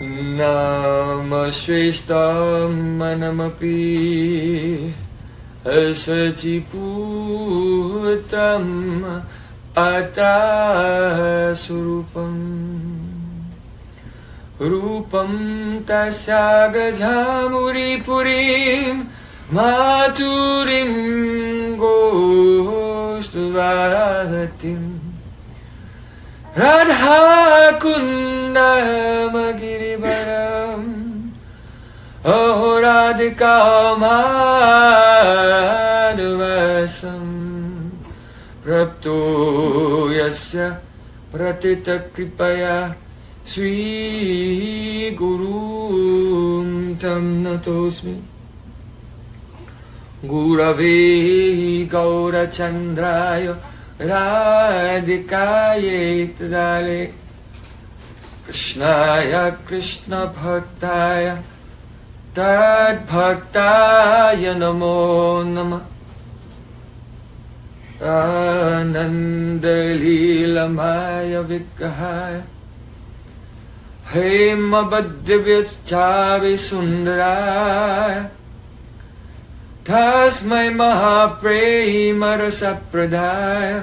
Namashreshtam manamapi asachiputam atasurupam Rupam tasyagrajamuri purim maturim gostuvatim Radha kundamagirivaram ahoradhika madhvasam prapto yasya pratita kripaya Sri Guru Tam Natosmi Gurave Gaura Chandraya Radhikaye Tadale Krishnaya Krishna Bhaktaya Tad Bhaktaya Namo Namah Ananda Leela Maya Vigrahaya Hema Bhadyavyachavi Sundaraya Tasmai Mahaprema Rasapradaya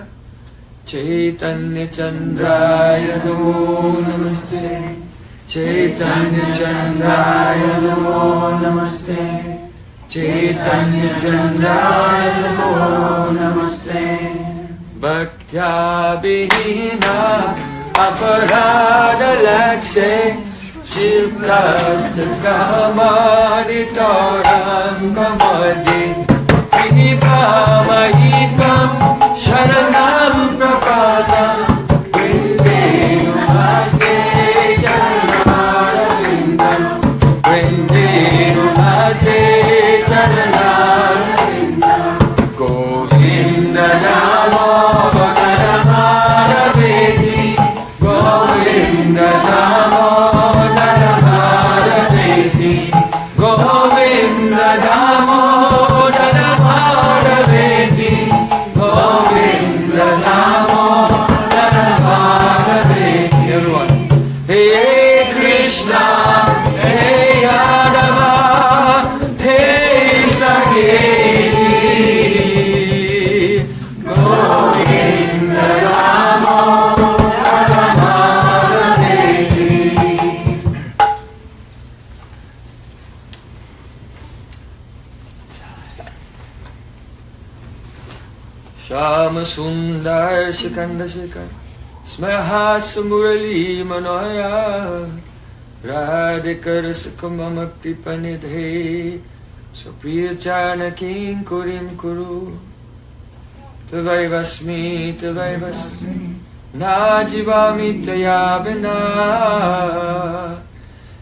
Chaitanya Chandraya Namo Namaste Chaitanya Chandraya Namo Namaste Chaitanya Chandraya Namo Namaste Bhaktya Bihina Aparada lakshe Chilkastakamaditorang kamadi Vinipamaikam Sharanam Prapadam Vrindenu Ase Charanarvindam Vrindenu Ase Charanarvindam Govinda Namo Bhagaraveti Govinda Namo Dhanamaraveti Govinda Namo Dhanamaraveti Govinda Namo Dhanamaraveti Everyone Hey Krishna Hey Yadava Hey Saketi Govinda Namo Shama Sundar Shikanda Shikar Smahasa Murali Manoya Radhikar Sukamama Kripanidhe Supriya Chana King Kurim Kuru Tavaivasmi Najivami Tayabina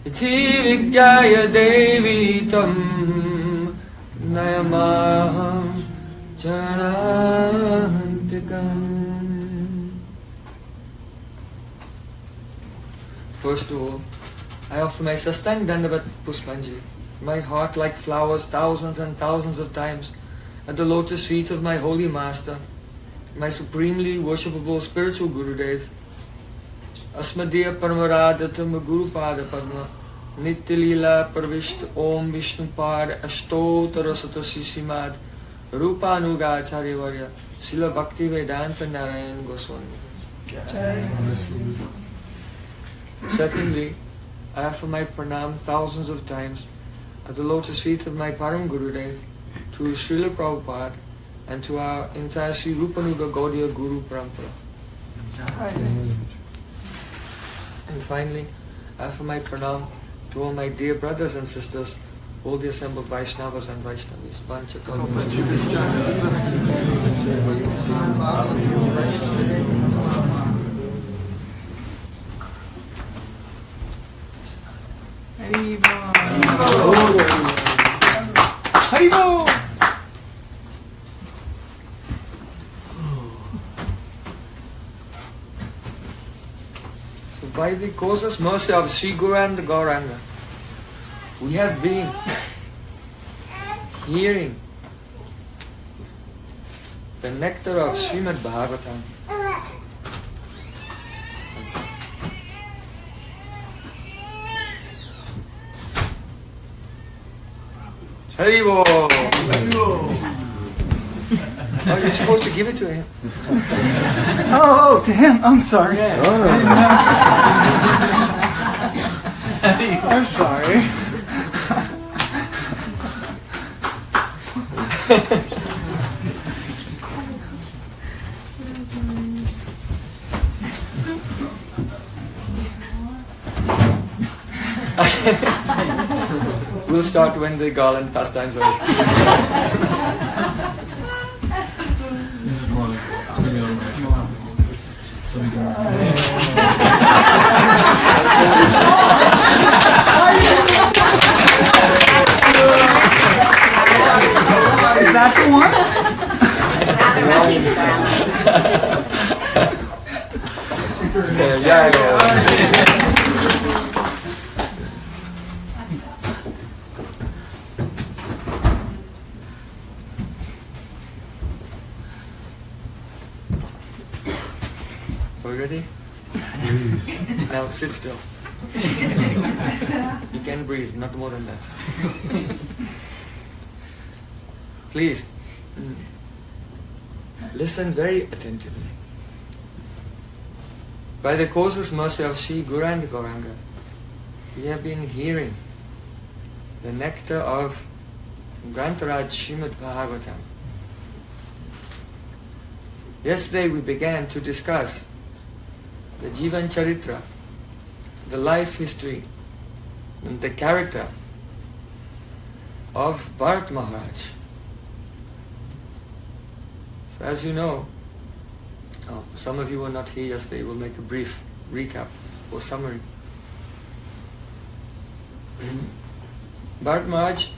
Iti Vigyaya Devi Tam Nayamaham Charantikam. First of all, I offer my Sastang Dandavat Puspanjali, my heart like flowers thousands and thousands of times at the lotus feet of my holy master, my supremely worshipable spiritual Gurudev, Asmadya Paramaradatam Guru Pada Padma, Nityalila Parvishta Om Vishnu Pad Ashtotara Satasimad Rupanuga Acharya Varya Srila Bhakti Vedanta Narayan Goswami. Secondly, I offer my pranam thousands of times at the lotus feet of my Param Gurudev, to Srila Prabhupada, and to our entire Sri Rupanuga Gaudiya Guru Parampara. And finally, I offer my pranam to all my dear brothers and sisters, all the assembled Vaishnavas and Vaishnavis. Haribo! So by the causeless mercy of Sri Guru and Gauranga, we have been hearing the nectar of Srimad Bharata. Haribo! Oh, you're supposed to give it to him. Oh, to him. I'm sorry. Yeah. I'm sorry. We'll start when the garland pastimes are. Is that the one? Yeah. Are we ready? Please. Now sit still. You can breathe, not more than that. Please, listen very attentively. By the causeless mercy of Sri Guru and Gauranga, we have been hearing the nectar of Grantaraj Srimad Bhagavatam. Yesterday we began to discuss the Jivan Charitra, the life history and the character of Bharata Maharaj. So as you know, some of you were not here yesterday, we'll make a brief recap or summary. Bharata Maharaj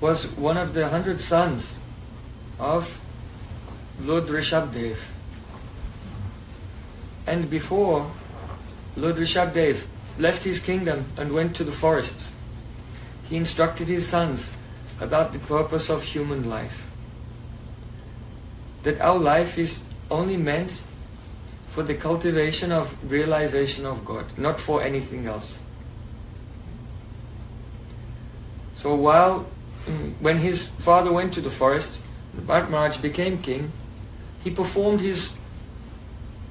was one of the 100 sons of Lord Rishabdev. And before Lord Rishabdev left his kingdom and went to the forest, he instructed his sons about the purpose of human life. That our life is only meant for the cultivation of realization of God, not for anything else. So when his father went to the forest, Bharata Maharaj became king, he performed his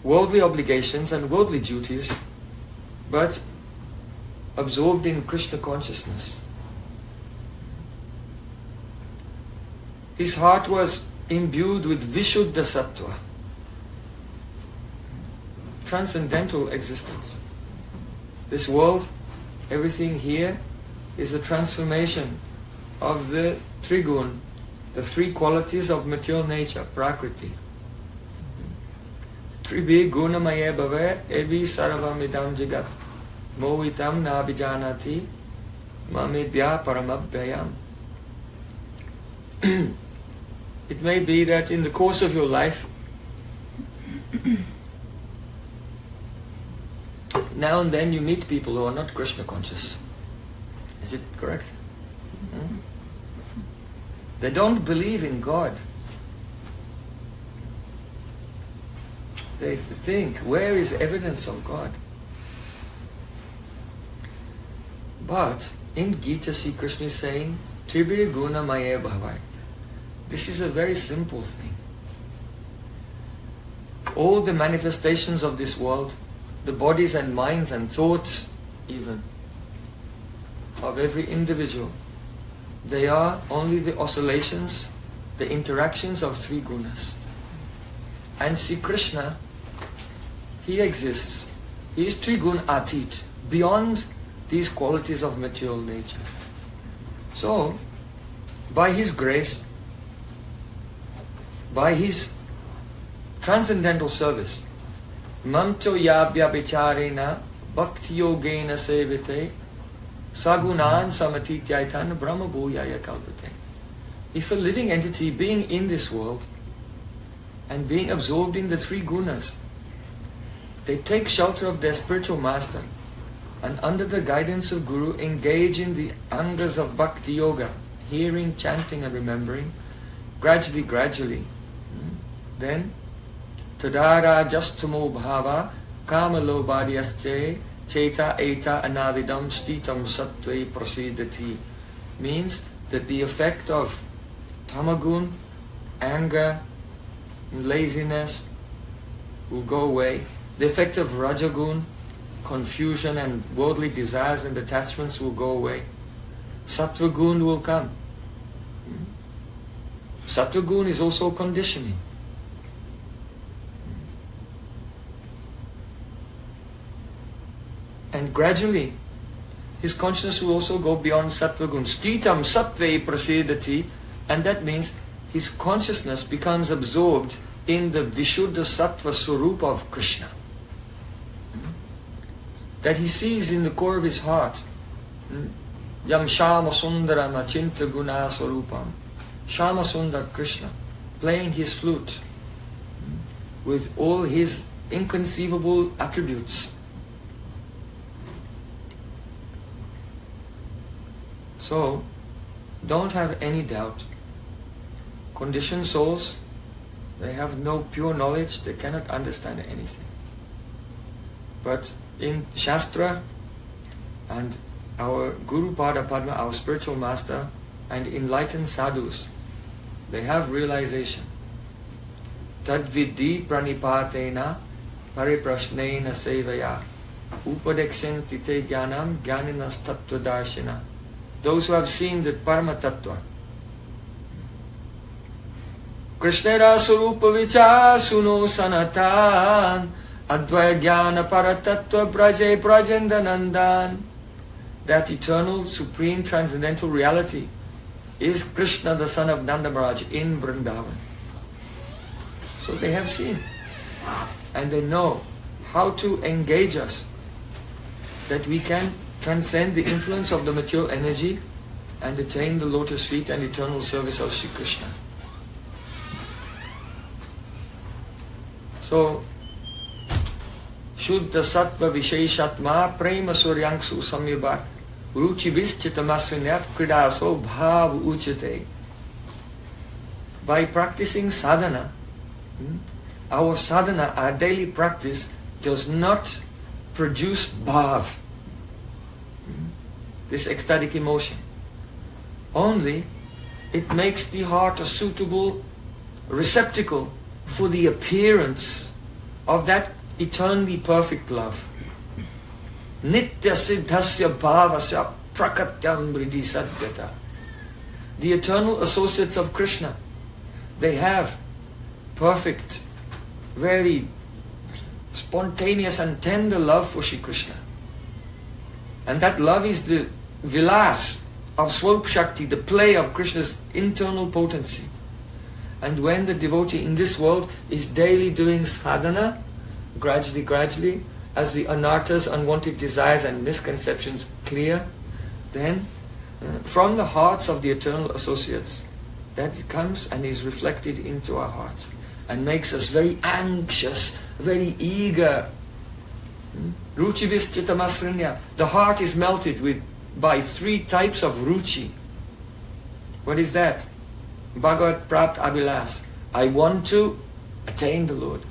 worldly obligations and worldly duties, but absorbed in Krishna consciousness. His heart was imbued with Vishuddha Sattva, transcendental existence. This world, everything here, is a transformation of the Trigun, the three qualities of material nature, Prakriti. Tribi gunamaye bhave evi sarvam idam jagat mohitam na abhijanati mamidya paramabhyayam. It may be that in the course of your life, now and then you meet people who are not Krishna conscious. Is it correct? They don't believe in God. They think, where is evidence of God? But in Gita, Sri Krishna is saying, Tribhir guna maya bhavai. This is a very simple thing. All the manifestations of this world, the bodies and minds and thoughts even, of every individual, they are only the oscillations, the interactions of three gunas. And Sri Krishna, he exists. He is Trigun Atit, beyond these qualities of material nature. So, by his grace, by his transcendental service, Mamcho yabhya vicharena bhakti yogena sevite sagunan samatityaitan brahma bhuyaya kalpate. If a living entity being in this world and being absorbed in the three gunas, they take shelter of their spiritual master and under the guidance of Guru engage in the angas of bhakti yoga, hearing, chanting and remembering, gradually, then tadara justamo bhava kamalo bhadyasche cheta eta anavidam stitam sattve prasidati, means that the effect of tamagun, anger, laziness will go away. The effect of rajagun, confusion and worldly desires and attachments will go away. Sattvagun will come. Sattvagun is also conditioning. And gradually, his consciousness will also go beyond sattvagun. Stitam sattve prasedati, and that means his consciousness becomes absorbed in the Vishuddha Sattva Swarupa of Krishna. That he sees in the core of his heart. Yam Shama Sundaram Achinta Guna Swarupam. Shama Sundar Krishna, playing his flute with all his inconceivable attributes. So, don't have any doubt. Conditioned souls, they have no pure knowledge, they cannot understand anything. But in Shastra and our Guru Pada Padma, our spiritual master, and enlightened sadhus, they have realization. Tad vidhi pranipatena pariprashnena sevaya upadekshenti te jnanam jnaninas tattva darshina. Those who have seen the Parama Tattva. Krishnera Surupa Vicha Suno Sanatan Advaya Jnana Paratattva Braje Brajendanandan. That eternal, supreme, transcendental reality is Krishna, the son of Nanda Maharaj, in Vrindavan. So they have seen. And they know how to engage us, that we can transcend the influence of the material energy and attain the lotus feet and eternal service of Sri Krishna. So, Shuddha Sattva Visheshatma Prema Suryangsu Samyabhat Ruchi Vischitamasvinyat Kridaso Bhav Uchate. By practicing sadhana, our sadhana, our daily practice, does not produce bhav, this ecstatic emotion. Only it makes the heart a suitable receptacle for the appearance of that eternally perfect love. Nitya siddhasya bhavasya prakatyam vriddhi sadyata. The eternal associates of Krishna, they have perfect, very spontaneous and tender love for Shri Krishna. And that love is the vilas of Swarup Shakti, the play of Krishna's internal potency. And when the devotee in this world is daily doing sadhana, gradually, as the anarthas, unwanted desires and misconceptions clear, then from the hearts of the eternal associates, that comes and is reflected into our hearts and makes us very anxious, very eager. Ruchi Vischitamasrinya. The heart is melted by 3 types of ruchi. What is that? Bhagavad Prapt Abhilas. I want to attain the Lord.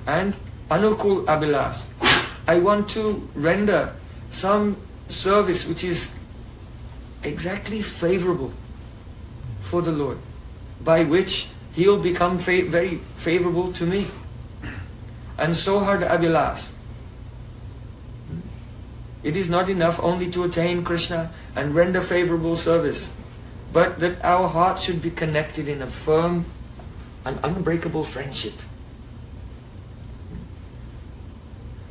And Anukul Abhilas. I want to render some service which is exactly favorable for the Lord, by which He will become very favorable to me. And so are the Abhilas. It is not enough only to attain Krishna and render favorable service, but that our heart should be connected in a firm and unbreakable friendship.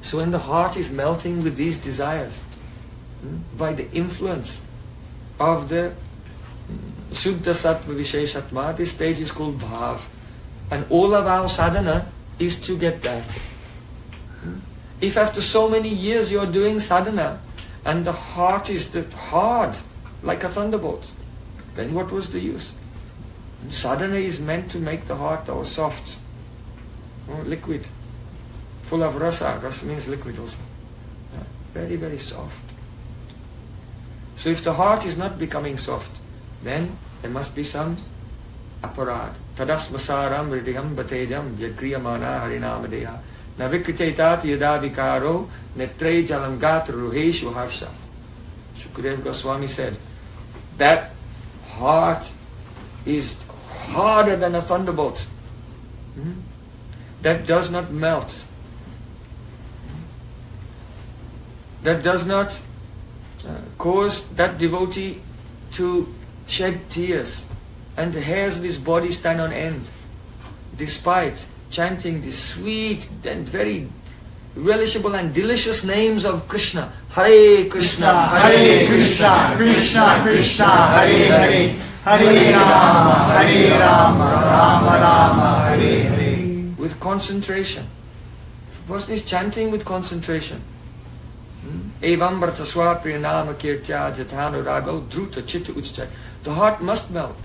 So when the heart is melting with these desires, by the influence of the Shuddha Sattva Visheshatma, this stage is called Bhav. And all of our sadhana is to get that. If after so many years you are doing sadhana and the heart is hard like a thunderbolt, then what was the use? And sadhana is meant to make the heart soft, liquid, full of rasa. Rasa means liquid also. Very, very soft. So if the heart is not becoming soft, then there must be some aparad. Tadasmasaram hridayam batejam yakriyamana harinamadeha navikritaitat yada vikaro netre jalangat ruheshu harsha Shukadeva Goswami said, that heart is harder than a thunderbolt. That does not melt. That does not cause that devotee to shed tears and the hairs of his body stand on end, despite chanting the sweet and very relishable and delicious names of Krishna. Hare Krishna, Hare Krishna, Krishna Krishna, Hare Hare, Hare Rama, Rama Rama, Hare Hare. With concentration. If a person is chanting with concentration. Evam Bharata Swapriya Nama Kirtya Jatano Rago Druta Chitta Uchchay. The heart must melt.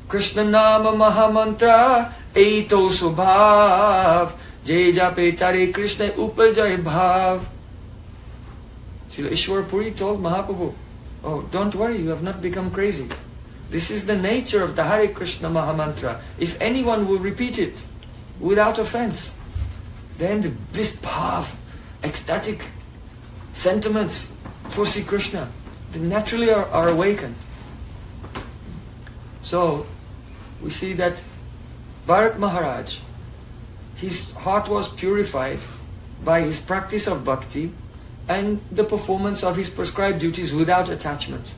Krishna Nama Mahamantra Eito Subhav Jai Jape Tare Krishna Upajay Bhav. Srila Ishwar Puri told Mahaprabhu, oh, don't worry, you have not become crazy. This is the nature of the Hare Krishna Mahamantra. If anyone will repeat it without offense, then this bhav, ecstatic sentiments for Sri Krishna, they naturally are awakened. So, we see that Bharat Maharaj, his heart was purified by his practice of bhakti and the performance of his prescribed duties without attachment,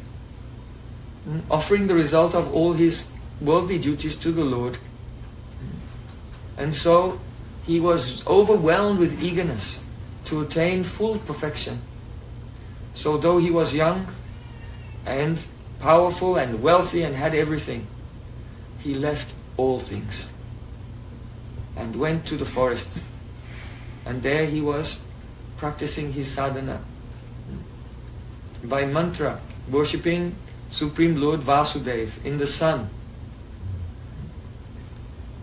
offering the result of all his worldly duties to the Lord. And so he was overwhelmed with eagerness to attain full perfection. So though he was young and powerful and wealthy and had everything, he left all things and went to the forest. And there he was practicing his sadhana by mantra, worshipping Supreme Lord Vasudev in the sun.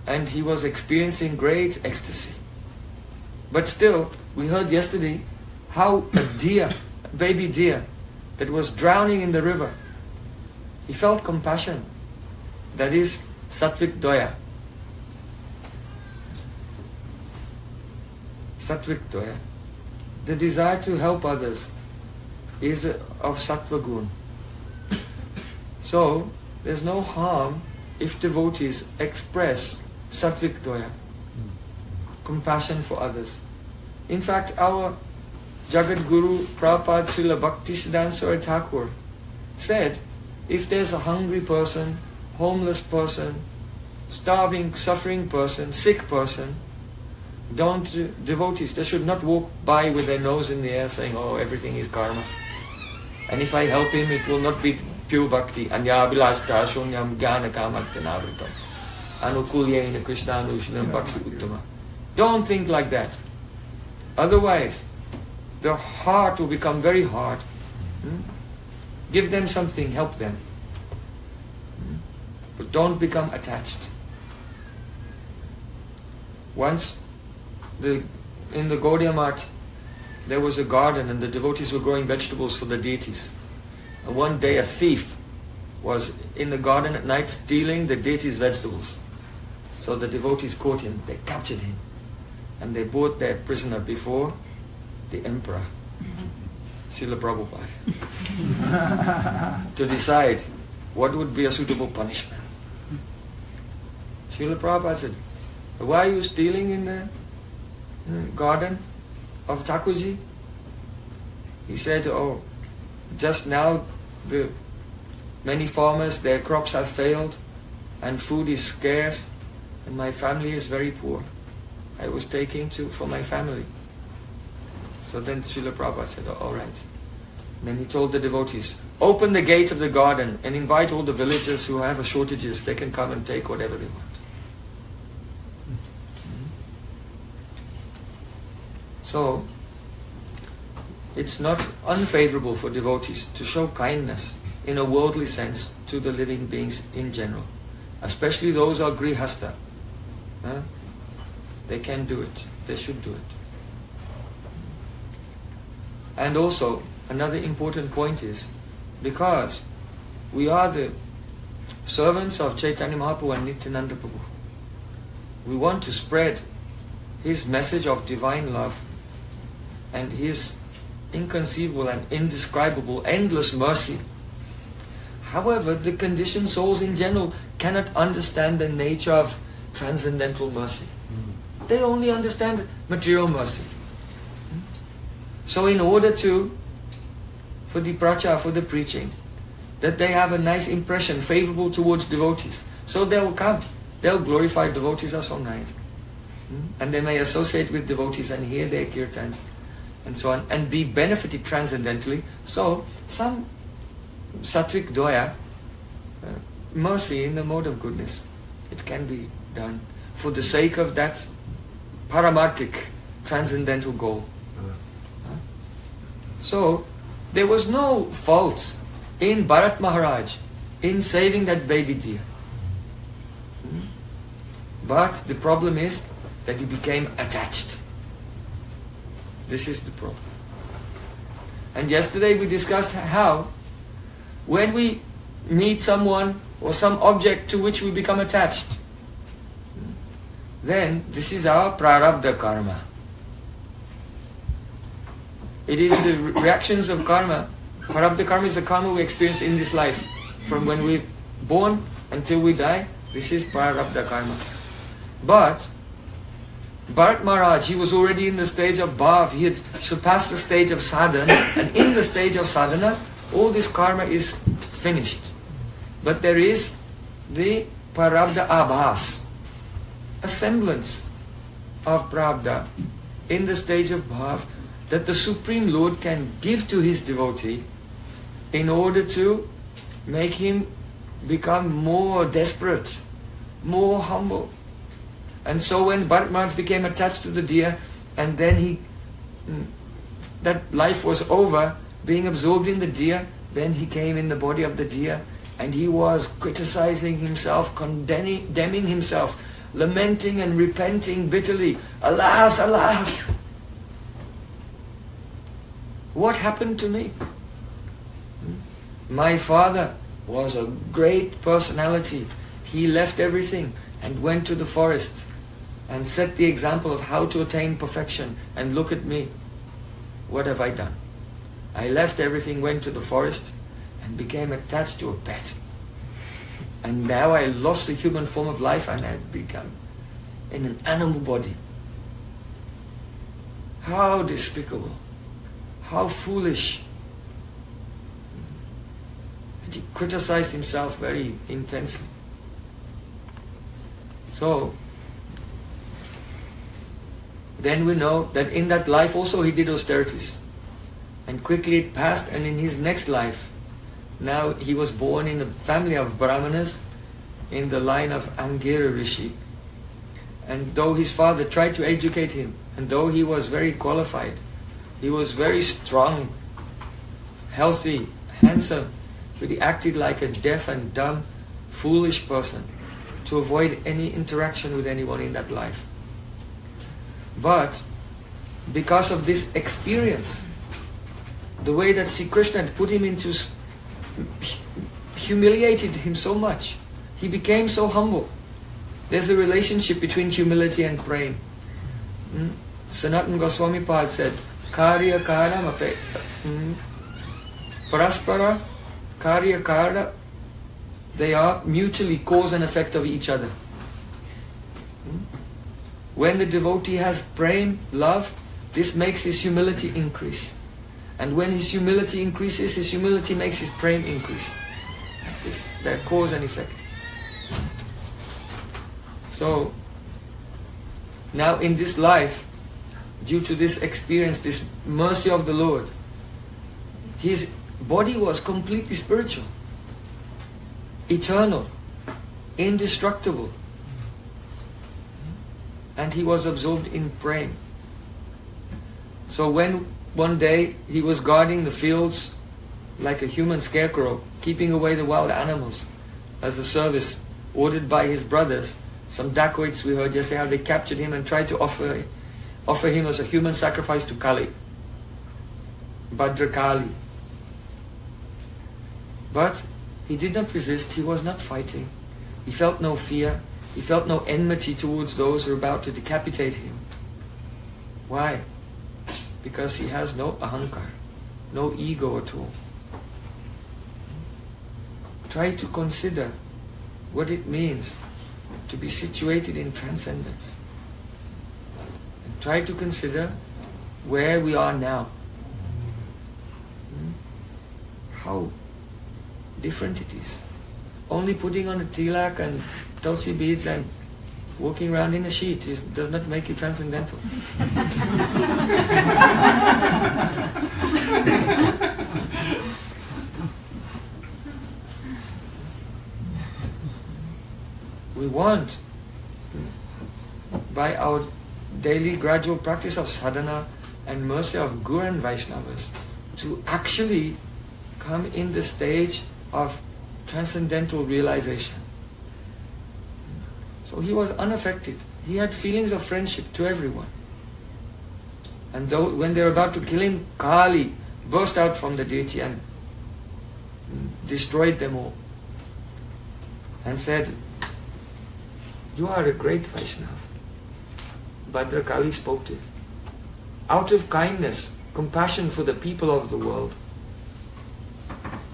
And he was experiencing great ecstasy. But still, we heard yesterday how a deer, a baby deer, that was drowning in the river, he felt compassion. That is Satvik Doya. Satvik Doya. The desire to help others is of Sattva Gun. So, there's no harm if devotees express Satvik Doya, compassion for others. In fact, our Jagat Guru Prabhupada Srila Bhaktisiddhanta Saraswati Thakur said, if there's a hungry person, homeless person, starving, suffering person, sick person, devotees, they should not walk by with their nose in the air saying, oh, everything is karma. And if I help him, it will not be pure bhakti. Anyabhilasta shunyam jnana kamaktanavritam. Anukulyena krishnanushinam bhakti uttama. Don't think like that. Otherwise, the heart will become very hard. Give them something, help them. But don't become attached. Once, in the Gaudiya Math, there was a garden and the devotees were growing vegetables for the deities. And one day a thief was in the garden at night stealing the deities' vegetables. So the devotees caught him, they captured him, and they brought their prisoner before the emperor, Srila Prabhupada, to decide what would be a suitable punishment. Srila Prabhupada said, why are you stealing in the garden of Thakurji? He said, oh, just now the many farmers, their crops have failed and food is scarce and my family is very poor. I was taking for my family. So then Srila Prabhupada said, oh, all right. And then he told the devotees, open the gate of the garden and invite all the villagers who have shortages. They can come and take whatever they want. So, it's not unfavorable for devotees to show kindness in a worldly sense to the living beings in general. Especially those who are grihasta. They can do it. They should do it. And also, another important point is, because we are the servants of Chaitanya Mahaprabhu and Nityananda Prabhu, we want to spread his message of divine love and his inconceivable and indescribable, endless mercy. However, the conditioned souls in general cannot understand the nature of transcendental mercy. They only understand material mercy. So in order for the pracha, for the preaching, that they have a nice impression, favorable towards devotees, so they'll come. They'll glorify devotees are so nice. And they may associate with devotees and hear their kirtans and so on, and be benefited transcendentally. So, some sattvic doya, mercy in the mode of goodness, it can be done for the sake of that paramarthik, transcendental goal. So, there was no fault in Bharat Maharaj in saving that baby deer. But the problem is that he became attached. This is the problem. And yesterday we discussed how when we meet someone or some object to which we become attached, then this is our prarabdha karma. It is the reactions of karma. Prarabdha karma is the karma we experience in this life. From when we're born until we die, this is prarabdha karma. But Bharat Maharaj, he was already in the stage of bhav, he had surpassed the stage of sadhana, and in the stage of sadhana, all this karma is finished. But there is the prarabdha abhas, a semblance of prarabdha in the stage of bhav that the Supreme Lord can give to his devotee in order to make him become more desperate, more humble. And so when Bharat Maharaj became attached to the deer, and then that life was over, being absorbed in the deer, then he came in the body of the deer, and he was criticizing himself, condemning himself, lamenting and repenting bitterly. Alas, alas! What happened to me? My father was a great personality. He left everything and went to the forest and set the example of how to attain perfection. And look at me. What have I done? I left everything, went to the forest and became attached to a pet. And now I lost the human form of life and I've become in an animal body. How despicable. How foolish. And he criticized himself very intensely. So, then we know that in that life also he did austerities. And quickly it passed, and in his next life, now he was born in the family of Brahmanas, in the line of Angira Rishi. And though his father tried to educate him, and though he was very qualified, he was very strong, healthy, handsome, but he acted like a deaf and dumb, foolish person to avoid any interaction with anyone in that life. But because of this experience, the way that Sri Krishna had put him into, humiliated him so much, he became so humble. There's a relationship between humility and prem. Sanatana Goswami Pad said, Karya Karam Paraspara Karya Karya, they are mutually cause and effect of each other. When the devotee has prem, love, this makes his humility increase. And when his humility increases, his humility makes his prem increase. They're cause and effect. So, now in this life, due to this experience, this mercy of the Lord, his body was completely spiritual, eternal, indestructible. And he was absorbed in prem. So when one day he was guarding the fields like a human scarecrow, keeping away the wild animals as a service ordered by his brothers, some dacoits we heard yesterday how they captured him and tried to offer him as a human sacrifice to Kali, Bhadrakali. But he did not resist, he was not fighting. He felt no fear, he felt no enmity towards those who were about to decapitate him. Why? Because he has no ahankar. no ego at all. Try to consider what it means to be situated in transcendence. And try to consider where we are now. How different it is. Only putting on a tilak and tulsi beads and walking around in a sheet does not make you transcendental. We want, by our daily gradual practice of sadhana and mercy of Guru and Vaishnavas, to actually come in the stage of transcendental realization. So he was unaffected. He had feelings of friendship to everyone. And though, when they were about to kill him, Kali burst out from the deity and destroyed them all. And said, "You are a great Vaishnava." Bhadra Kali spoke to him. Out of kindness, compassion for the people of the world,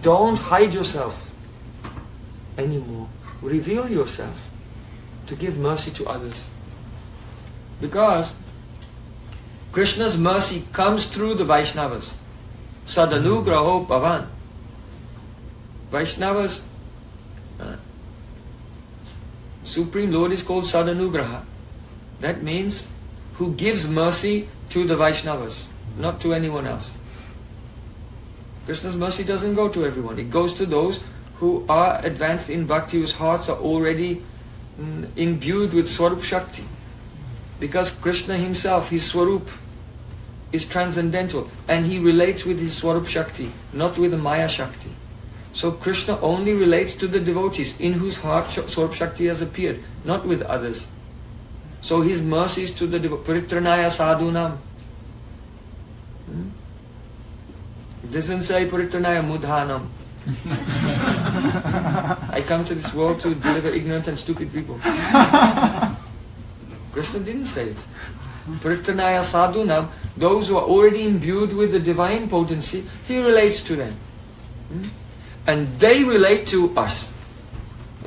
don't hide yourself anymore. Reveal yourself to give mercy to others. Because Krishna's mercy comes through the Vaishnavas. Sadanugraho Bhavan. Vaishnavas, Supreme Lord is called Sadanugraha. That means who gives mercy to the Vaishnavas, not to anyone else. Krishna's mercy doesn't go to everyone. It goes to those who are advanced in bhakti, whose hearts are already imbued with Swarup Shakti. Because Krishna himself, his Swarup, is transcendental and he relates with his Swarup Shakti, not with the Maya Shakti. So Krishna only relates to the devotees in whose heart Swarup Shakti has appeared, not with others. So his mercy is to the devotees. Paritranaya sadhunam. It doesn't say Paritranaya mudhanam. I come to this world to deliver ignorant and stupid people. Krishna didn't say it. Paritranaya sadhunam, those who are already imbued with the divine potency, he relates to them. And they relate to us.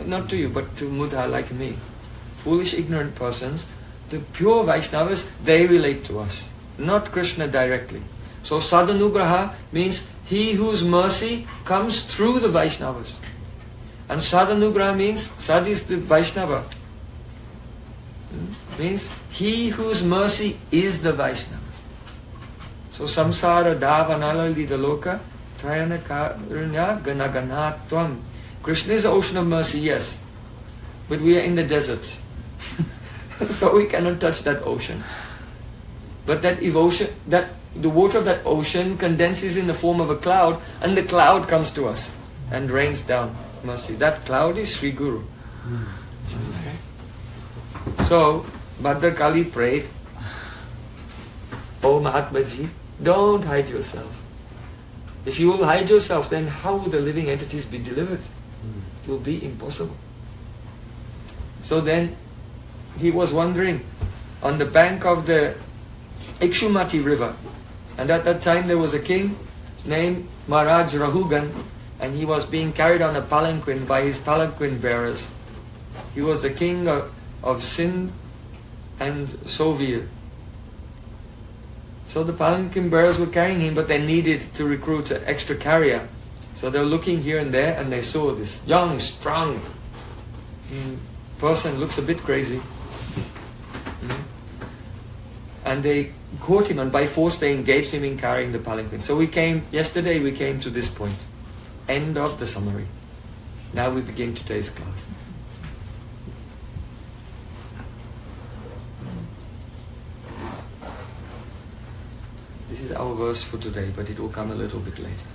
Not to you, but to mudha like me. Foolish, ignorant persons, the pure Vaishnavas, they relate to us. Not Krishna directly. So Sadhanugraha means he whose mercy comes through the Vaishnavas. And Sadhanugraha means, Sad is the Vaishnava. Means he whose mercy is the Vaishnavas. So Samsara Davanala Lidaloka Trayana Karunya Ganaganatvam. Krishna is the ocean of mercy, yes. But we are in the desert. So we cannot touch that ocean. But that devotion, that the water of that ocean condenses in the form of a cloud, and the cloud comes to us and rains down mercy. That cloud is Sri Guru. So Bhadra Kali prayed, "Oh Mahatmaji, don't hide yourself. If you will hide yourself, then how will the living entities be delivered? It will be impossible." So then he was wandering on the bank of the Ikshumati river. And at that time there was a king named Maharaja Rahugana, and he was being carried on a palanquin by his palanquin bearers. He was the king of Sindh and Sovir. So the palanquin bearers were carrying him, but they needed to recruit an extra carrier. So they were looking here and there, and they saw this young, strong person, looks a bit crazy. And they caught him, and by force they engaged him in carrying the palanquin. So yesterday we came to this point. End of the summary. Now we begin today's class. This is our verse for today, but it will come a little bit later.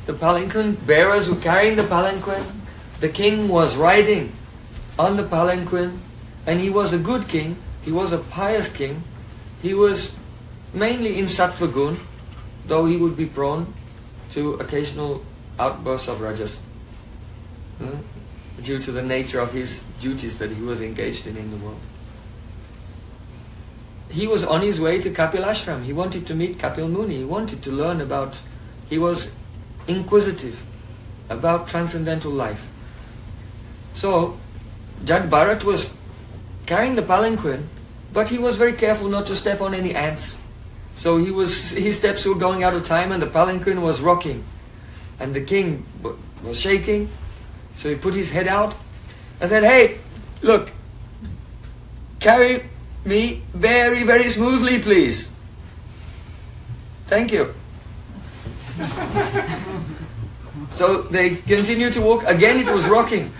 The palanquin bearers were carrying the palanquin. The king was riding on the palanquin, and he was a good king. He was a pious king. He was mainly in sattva gun, though he would be prone to occasional outbursts of rajas. due to the nature of his duties that he was engaged in the world. He was on his way to Kapil Ashram. He wanted to meet Kapil Muni. He wanted to learn about, he was inquisitive about transcendental life. So, Jad Bharat was carrying the palanquin, but he was very careful not to step on any ants. So his steps were going out of time and the palanquin was rocking. And the king was shaking. So he put his head out and said, "Hey, look, carry me very, very smoothly, please. Thank you." So they continued to walk. Again it was rocking.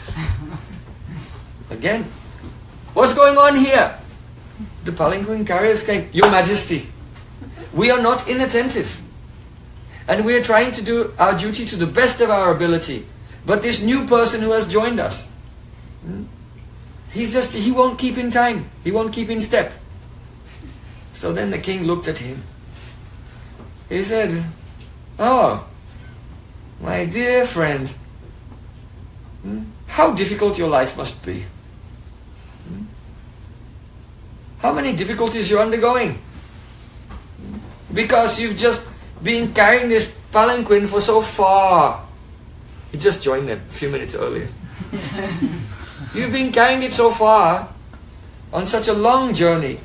Again. "What's going on here?" The palanquin carriers came. "Your Majesty, we are not inattentive. And we are trying to do our duty to the best of our ability. But this new person who has joined us, he won't keep in time. He won't keep in step." So then the king looked at him. He said, "Oh, my dear friend, how difficult your life must be. How many difficulties you're undergoing. Because you've just been carrying this palanquin for so far." He just joined them a few minutes earlier. "You've been carrying it so far on such a long journey.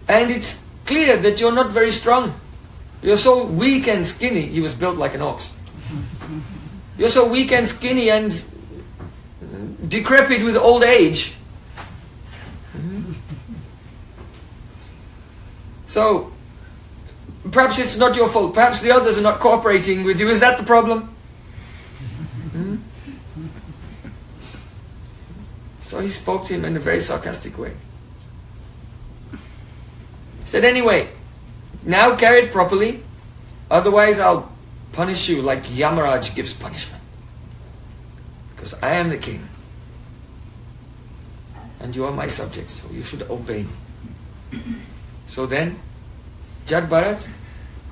And it's clear that you're not very strong. You're so weak and skinny." He was built like an ox. "You're so weak and skinny and decrepit with old age. So, perhaps it's not your fault. Perhaps the others are not cooperating with you. Is that the problem?" So he spoke to him in a very sarcastic way. He said, "Anyway, now carry it properly. Otherwise I'll punish you like Yamaraj gives punishment. Because I am the king. And you are my subjects, so you should obey me." So then, Jad Bharat,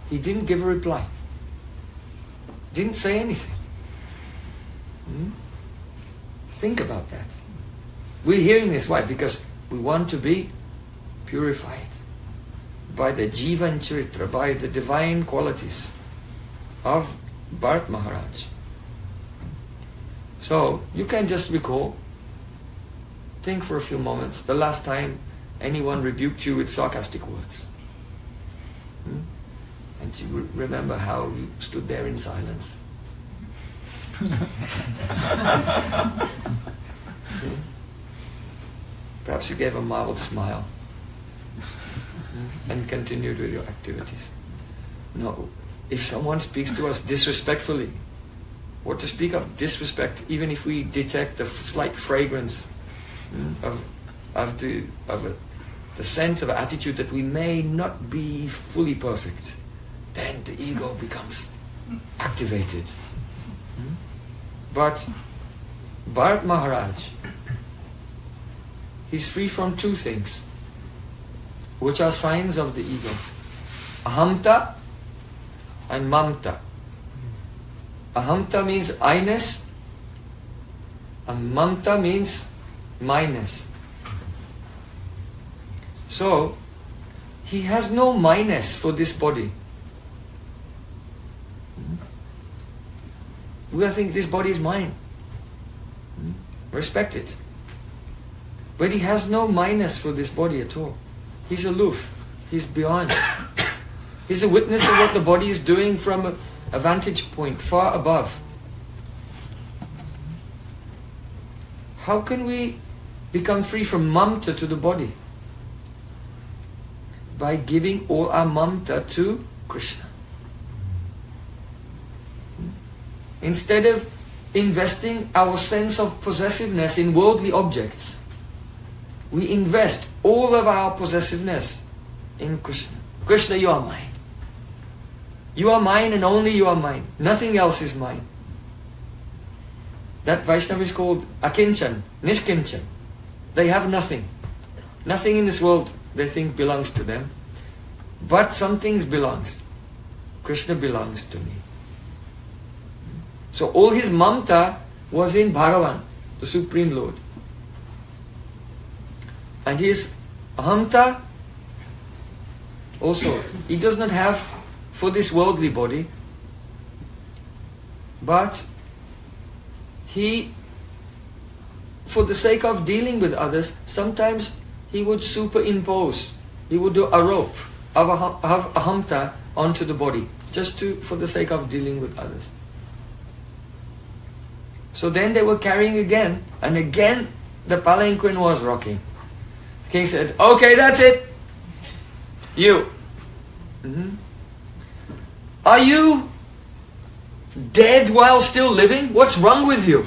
he didn't give a reply. Didn't say anything. Think about that. We're hearing this, why? Because we want to be purified by the Jivan Charitra, by the divine qualities of Bharat Maharaj. So, you can just recall, think for a few moments, the last time anyone rebuked you with sarcastic words. And you remember how you stood there in silence. Perhaps you gave a mild smile and continued with your activities. No, if someone speaks to us disrespectfully, or to speak of disrespect, even if we detect the slight fragrance of the sense of attitude that we may not be fully perfect, then the ego becomes activated. But Bharat Maharaj, he's free from two things, which are signs of the ego: ahamta and mamta. Ahamta means I-ness, and mamta means my-ness. So, he has no my-ness for this body. We think this body is mine. Respect it. But he has no my-ness for this body at all. He's aloof. He's beyond. He's a witness of what the body is doing from a vantage point far above. How can we become free from mamta to the body? By giving all our mamta to Krishna. Instead of investing our sense of possessiveness in worldly objects, we invest all of our possessiveness in Krishna. Krishna, you are mine. You are mine and only you are mine. Nothing else is mine. That Vaishnava is called Akinchan, Nishkinchan. They have nothing. Nothing in this world they think belongs to them. But some things belongs. Krishna belongs to me. So all his mamta was in Bhagavan, the Supreme Lord. And his ahamta also, he does not have for this worldly body, but he, for the sake of dealing with others, sometimes he would superimpose, he would do a rope of ahamta onto the body, just for the sake of dealing with others. So then they were carrying again, and again the palanquin was rocking. The king said, "Okay, that's it. You. Are you dead while still living? What's wrong with you?"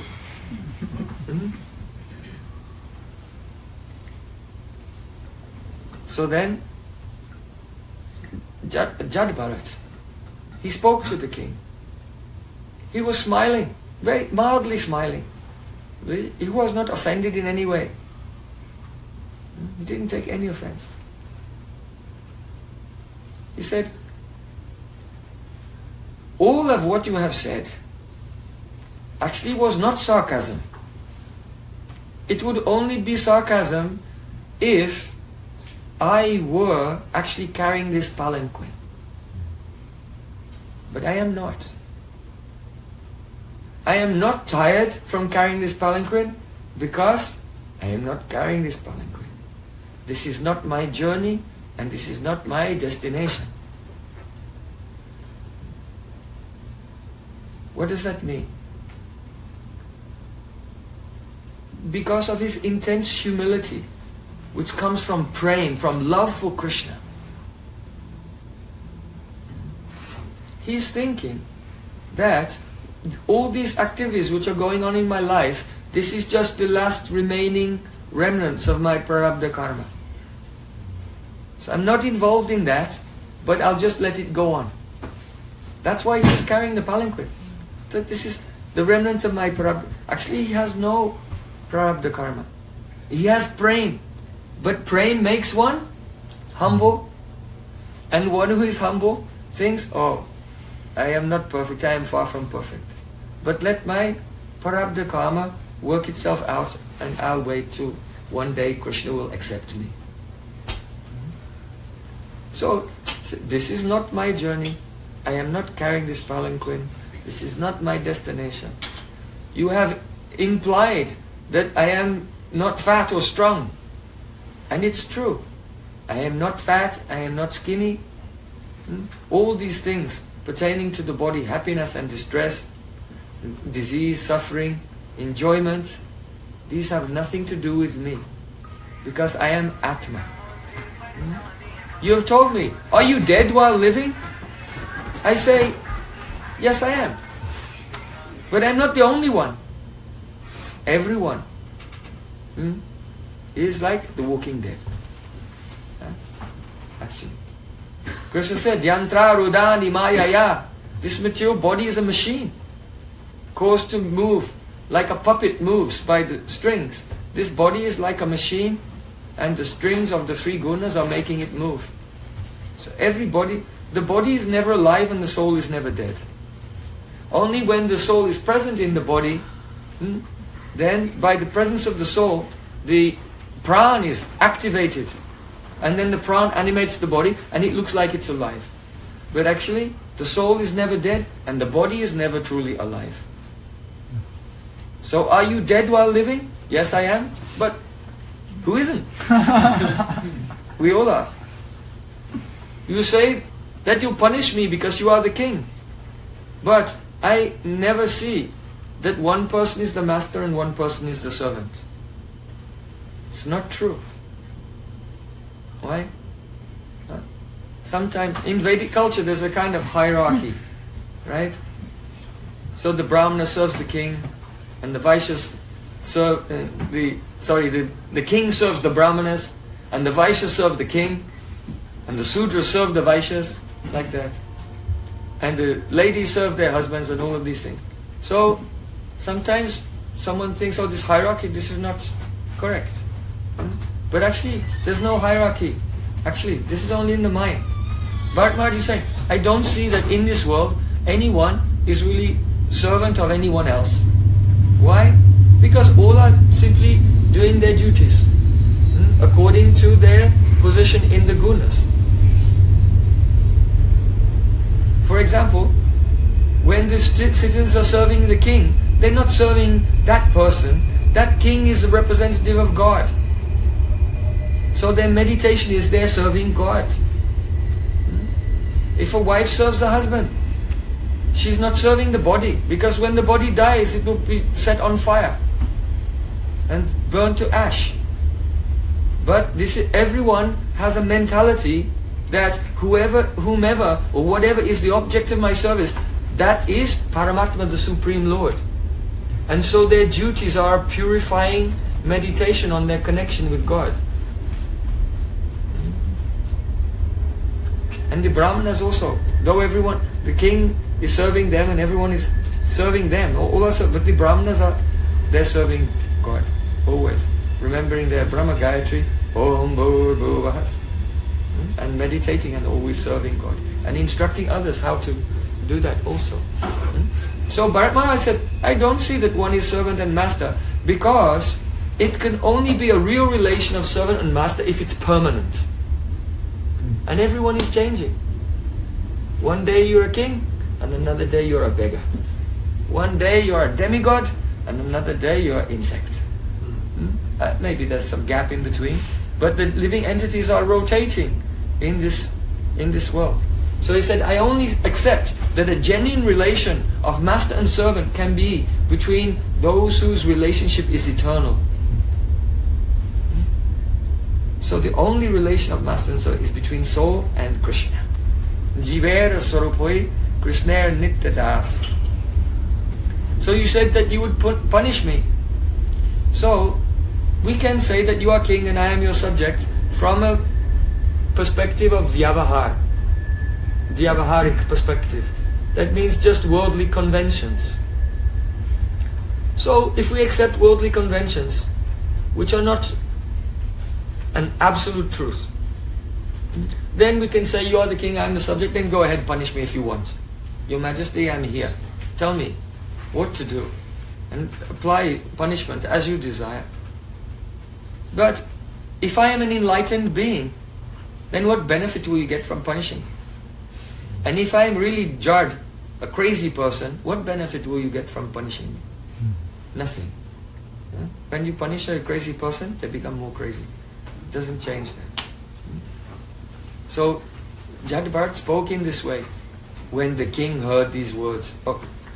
So then Jada, he spoke to the king. He was smiling, very mildly smiling. He was not offended in any way. He didn't take any offense. He said, "All of what you have said actually was not sarcasm. It would only be sarcasm if I were actually carrying this palanquin. But I am not. I am not tired from carrying this palanquin because I am not carrying this palanquin. This is not my journey and this is not my destination." What does that mean? Because of his intense humility, which comes from Prem, from love for Krishna. He's thinking that all these activities which are going on in my life, this is just the last remaining remnants of my prarabdha karma. So I'm not involved in that, but I'll just let it go on. That's why he's carrying the palanquin. That this is the remnants of my prarabdha. Actually, he has no prarabdha karma. He has Prem. But Prem makes one humble, and one who is humble thinks, "Oh, I am not perfect, I am far from perfect. But let my prarabdha karma work itself out, and I'll wait till one day Krishna will accept me." So, this is not my journey. I am not carrying this palanquin. This is not my destination. You have implied that I am not fat or strong. And it's true. I am not fat, I am not skinny. All these things pertaining to the body, happiness and distress, disease, suffering, enjoyment, these have nothing to do with me. Because I am Atma. You have told me, "Are you dead while living?" I say, "Yes, I am. But I'm not the only one. Everyone is like the walking dead." Actually, Krishna said, "Yantra rudani mayaya." This material body is a machine, caused to move like a puppet moves by the strings. This body is like a machine, and the strings of the three gunas are making it move. So everybody, the body is never alive and the soul is never dead. Only when the soul is present in the body, then by the presence of the soul, the pran is activated. And then the pran animates the body and it looks like it's alive. But actually, the soul is never dead and the body is never truly alive. So are you dead while living? Yes, I am. But who isn't? We all are. You say that you punish me because you are the king. But I never see that one person is the master and one person is the servant. It's not true. Why? Sometimes in Vedic culture there's a kind of hierarchy, right? So the Brahmana serves the king, and the Vaishyas serve the king serves the Brahmanas, and the Vaishyas serve the king, and the Sudras serve the Vaishyas, like that. And the ladies serve their husbands and all of these things. So sometimes someone thinks, "Oh, this hierarchy, this is not correct." But actually, there's no hierarchy. Actually, this is only in the mind. Bharata Maharaja is saying, I don't see that in this world anyone is really servant of anyone else. Why? Because all are simply doing their duties according to their position in the gunas. For example, when the citizens are serving the king, they're not serving that person. That king is the representative of God. So their meditation is they're serving God. If a wife serves the husband, she's not serving the body, because when the body dies, it will be set on fire and burned to ash. But everyone has a mentality that whomever or whatever is the object of my service, that is Paramatma, the Supreme Lord. And so their duties are purifying meditation on their connection with God. And the Brahmanas also, though everyone, the king is serving them and everyone is serving them, but the Brahmanas they're serving God, always. Remembering their Brahma Gayatri, Om Bhur Bhuvahas, and meditating and always serving God. And instructing others how to do that also. So Bharat Maharaj said, I don't see that one is servant and master, because it can only be a real relation of servant and master if it's permanent. And everyone is changing. One day you're a king, and another day you're a beggar. One day you're a demigod, and another day you're an insect. Maybe there's some gap in between, but the living entities are rotating in this world. So he said, I only accept that a genuine relation of master and servant can be between those whose relationship is eternal. So the only relation of master and servant is between soul and Krishna. Jivera Swarupoi Krishna Nitya Das. So you said that you would punish me. So we can say that you are king and I am your subject from a perspective of Vyavahar. Vyavaharik perspective. That means just worldly conventions. So if we accept worldly conventions, which are not an absolute truth, then we can say, you are the king, I am the subject, then go ahead, punish me if you want. Your Majesty, I am here. Tell me what to do, and apply punishment as you desire. But if I am an enlightened being, then what benefit will you get from punishing? And if I am really Jad, a crazy person, what benefit will you get from punishing me? Nothing. When you punish a crazy person, they become more crazy. It doesn't change them. So Jada Bharat spoke in this way when the king heard these words.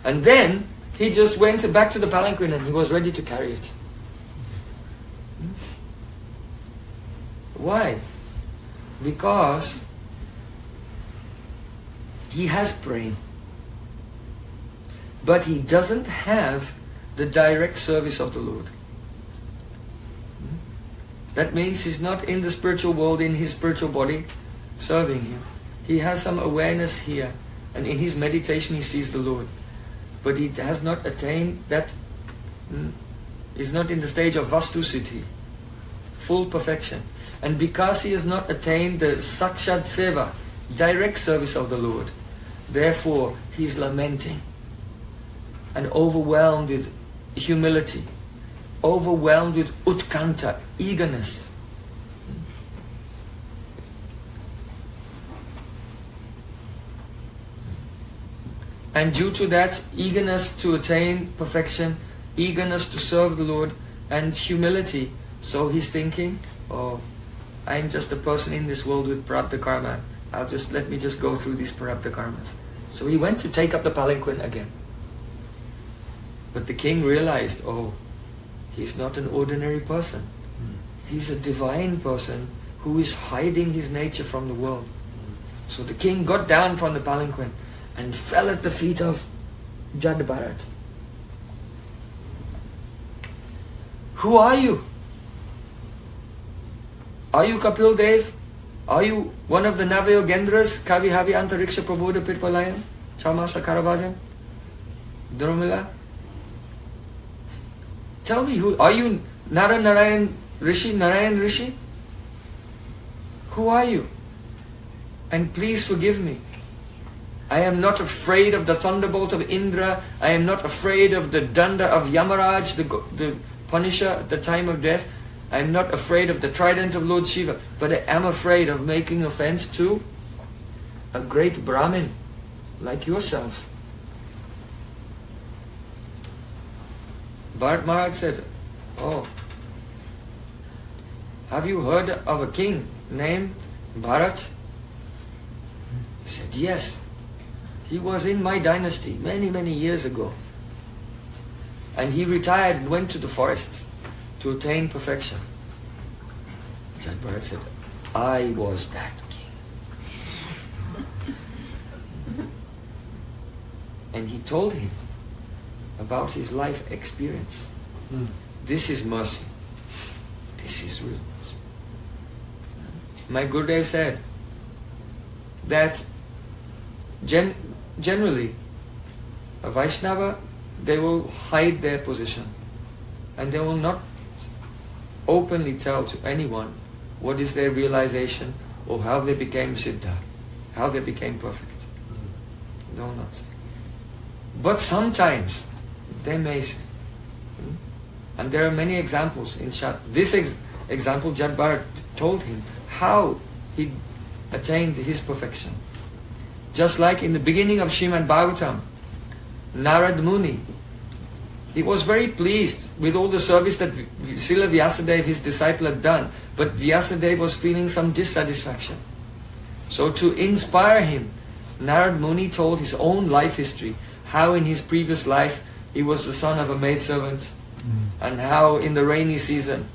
And then he just went back to the palanquin and he was ready to carry it. Why? Because he has Prem, but he doesn't have the direct service of the Lord. That means he's not in the spiritual world, in his spiritual body, serving him. He has some awareness here, and in his meditation he sees the Lord. But he has not attained that, is not in the stage of Vastu Siddhi, full perfection. And because he has not attained the Sakshat Seva, direct service of the Lord, therefore he is lamenting and overwhelmed with humility, overwhelmed with utkanta, eagerness. And due to that eagerness to attain perfection, eagerness to serve the Lord, and humility, so he's thinking, oh, I'm just a person in this world with prarabdha karma. Let me just go through these prarabdha karmas. So he went to take up the palanquin again. But the king realized, oh, he's not an ordinary person. He's a divine person who is hiding his nature from the world. So the king got down from the palanquin and fell at the feet of Jada Bharat. Who are you? Are you Kapil Dev? Are you one of the Navayogendras, Kavi Havi Antariksha Prabodha Pirpalayan, Chamasa Karavajan, Dromila? Tell me, who are you? Narayan Rishi? Who are you? And please forgive me. I am not afraid of the thunderbolt of Indra. I am not afraid of the danda of Yamaraj, the Punisher at the time of death. I am not afraid of the trident of Lord Shiva. But I am afraid of making offense to a great Brahmin like yourself. Bharat Maharaj said, oh, have you heard of a king named Bharat? He said, yes. He was in my dynasty many years ago. And he retired and went to the forest to attain perfection. Jad Bharat said, I was that king. And he told him about his life experience. This is mercy. This is real mercy. My Gurudev said that generally a Vaishnava, they will hide their position and they will not openly tell to anyone what is their realization or how they became Siddha, how they became perfect. They will not say. But sometimes they may say. And there are many examples in this example, Jad Bharat told him how he attained his perfection. Just like in the beginning of Srimad Bhagavatam, Narad Muni, he was very pleased with all the service that Srila Vyasadeva, his disciple, had done. But Vyasadeva was feeling some dissatisfaction. So to inspire him, Narad Muni told his own life history, how in his previous life he was the son of a maidservant, and how in the rainy season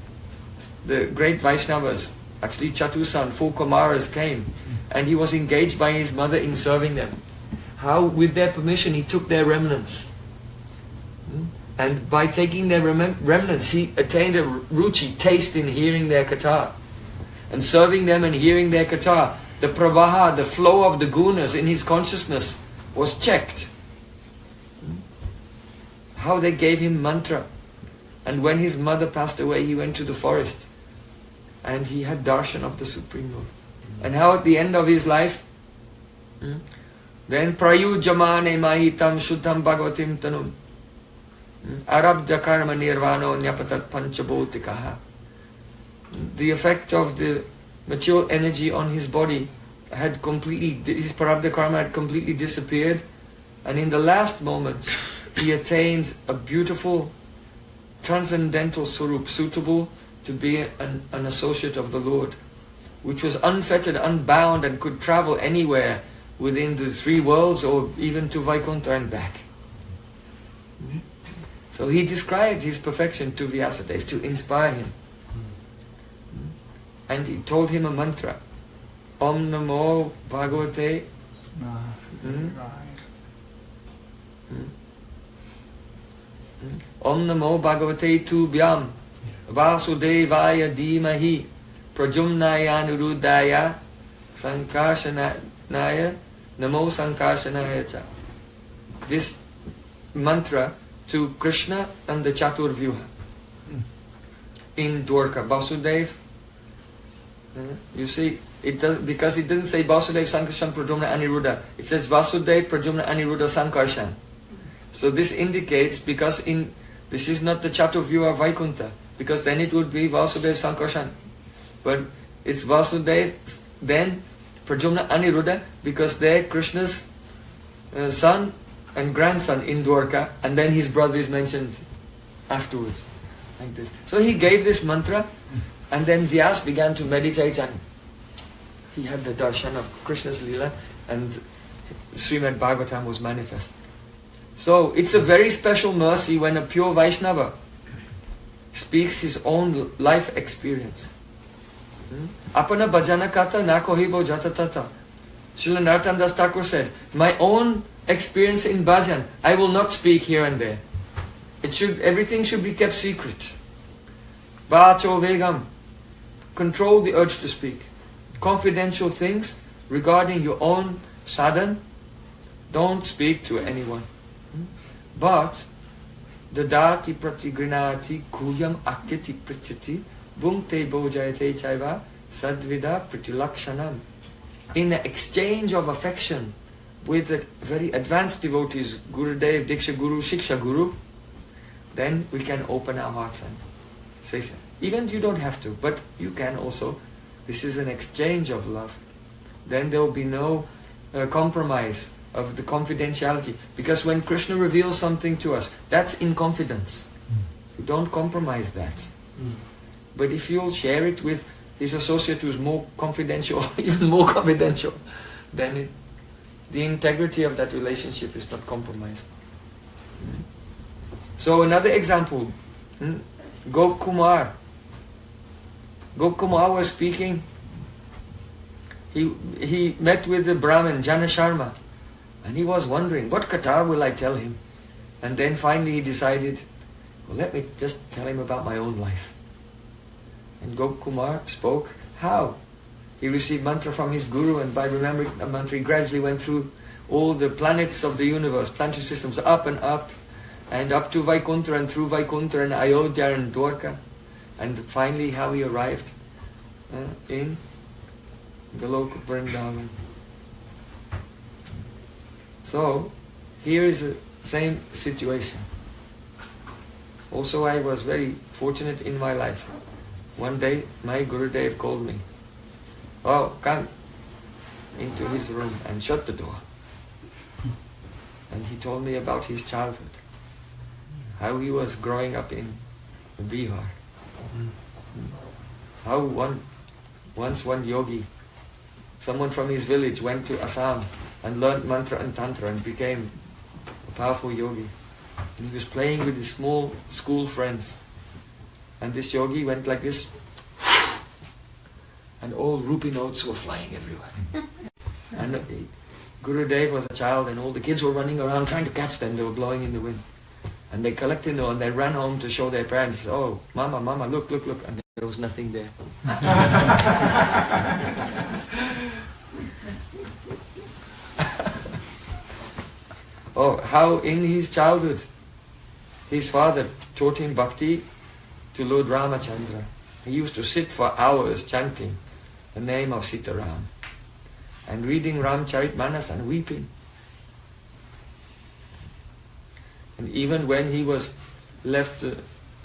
the great Vaishnavas, actually Chatusan, 4 Kumaras came, and he was engaged by his mother in serving them. How with their permission he took their remnants. And by taking their remnants, he attained a ruchi, taste in hearing their katha. And serving them and hearing their katha, the prabaha, the flow of the gunas in his consciousness was checked. How they gave him mantra. And when his mother passed away, he went to the forest. And he had darshan of the Supreme Lord. And how at the end of his life, then prayujamane mahitam shuddham bhagavatim tanum arabdha karma nirvano nyapatat panchabhotikaha. The effect of the material energy on his body had completely, his prarabdha karma had completely disappeared, and in the last moment he attained a beautiful transcendental swarup suitable to be an associate of the Lord, which was unfettered, unbound, and could travel anywhere within the 3 worlds or even to Vaikuntha and back. So he described his perfection to Vyasadeva to inspire him. And he told him a mantra. Om Namo Bhagavate Om Namo Bhagavate Tubhyam Vasudevaya Dhimahi Prajumnaya Nurudaya Sankarshanaya Namo Sankarshanaya Cha. This mantra to Krishna and the Chaturvyuha in Dwarka. Vasudev, you see, it does, because it didn't say Vasudev, Sankarshan, Prajumna, Aniruddha. It says Vasudev, Prajumna, Aniruddha, Sankarshan. So this indicates, because this is not the Chaturvyuha of Vaikuntha, because then it would be Vasudev, Sankarshan. But it's Vasudev, then Prajumna, Aniruddha, because they're Krishna's son and grandson in Dwarka, and then his brother is mentioned afterwards, like this. So he gave this mantra, and then Vyas began to meditate, and he had the darshan of Krishna's Leela, and Srimad Bhagavatam was manifest. So it's a very special mercy when a pure Vaishnava speaks his own life experience. Apana bhajana kata na kohibo jatatata. Srila Narottam Das Thakur said, my own experience in bhajan, I will not speak here and there. Everything should be kept secret. Vacho vegam. Control the urge to speak. Confidential things regarding your own sadhan, don't speak to anyone. But dadati pratigrinati kuyam akyati prichati bhungte bojayate chaiva sadvida pritilakshanam. In the exchange of affection, with the very advanced devotees, Gurudev, Diksha Guru, Shiksha Guru, then we can open our hearts and say so. Even you don't have to, but you can also. This is an exchange of love. Then there will be no compromise of the confidentiality. Because when Krishna reveals something to us, that's in confidence. You don't compromise that. But if you'll share it with his associate who's more confidential, even more confidential, then the integrity of that relationship is not compromised. So another example, Gopkumar. Gopkumar was speaking. He met with the Brahmin, Jana Sharma, and he was wondering, what katha will I tell him? And then finally he decided, well, let me just tell him about my own life. And Gopkumar spoke how he received mantra from his guru, and by remembering the mantra he gradually went through all the planets of the universe, planetary systems, up and up to Vaikuntha, and through Vaikuntha and Ayodhya and Dwarka, and finally how he arrived in Goloka Vrindavan. So here is the same situation. Also I was very fortunate in my life. One day my Gurudev called me. Oh, come into his room and shut the door. And he told me about his childhood. How he was growing up in Bihar. How once one yogi, someone from his village, went to Assam and learned mantra and tantra and became a powerful yogi. And he was playing with his small school friends. And this yogi went like this, and all rupee notes were flying everywhere. And Gurudev was a child, and all the kids were running around trying to catch them. They were blowing in the wind. And they collected them and they ran home to show their parents. Oh, mama, mama, look, look, look. And there was nothing there. Oh, how in his childhood his father taught him bhakti to Lord Ramachandra. He used to sit for hours chanting the name of Sitaram and reading Ramcharitmanas and weeping. And even when he was left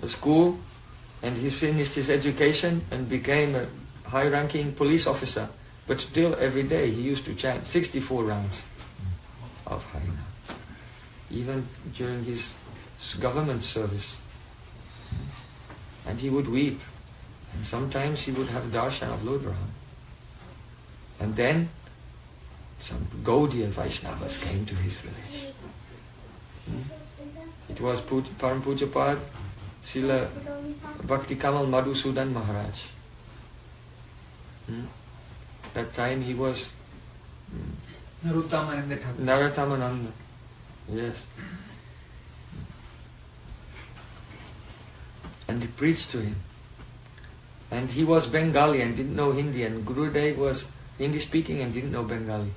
school and he finished his education and became a high-ranking police officer, but still every day he used to chant 64 rounds of Harina, even during his government service. And he would weep, and sometimes he would have darshan of Lord Ram. And then some Gaudiya Vaishnavas came to his village. It was Param Pujapad Srila Bhakti Kamal Madhusudan Maharaj. That time he was Narottam. Yes. And he preached to him. And he was Bengali and didn't know Hindi, and Gurudev was Hindi speaking and didn't know Bengali.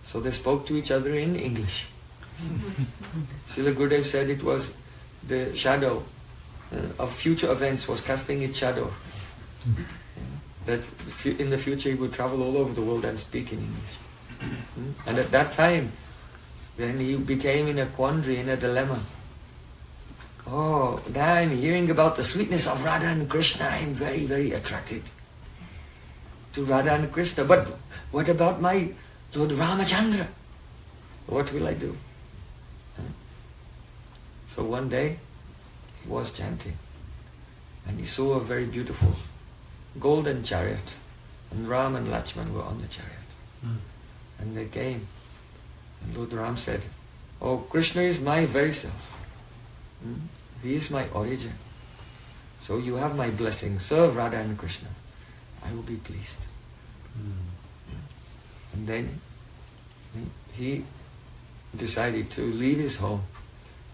So they spoke to each other in English. Srila Gurudev said it was the shadow of future events was casting its shadow. That in the future he would travel all over the world and speak in English. And at that time, then he became in a quandary, in a dilemma. Oh, now I'm hearing about the sweetness of Radha and Krishna. I'm very, very attracted to Radha and Krishna. But what about my Lord Ramachandra? What will I do? So one day, he was chanting, and he saw a very beautiful golden chariot, and Ram and Lakshman were on the chariot. And they came, and Lord Ram said, oh, Krishna is my very self. He is my origin. So you have my blessing. Serve Radha and Krishna. I will be pleased. And then he decided to leave his home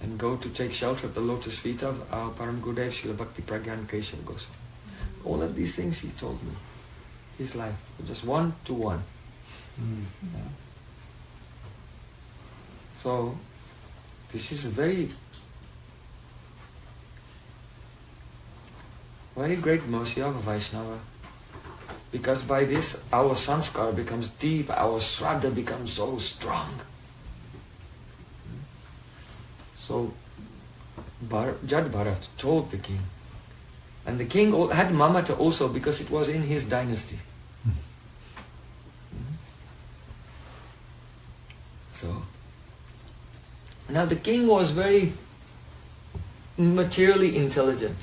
and go to take shelter at the lotus feet of our Param Gurudev Srila Bhakti Pragyan Keshav Goswami. All of these things he told me. His life, just one to one. So this is a very great mercy of a Vaishnava. Because by this our sanskar becomes deep, our shraddha becomes so strong. So Jada Bharat told the king. And the king had mamata also because it was in his dynasty. So, now the king was very materially intelligent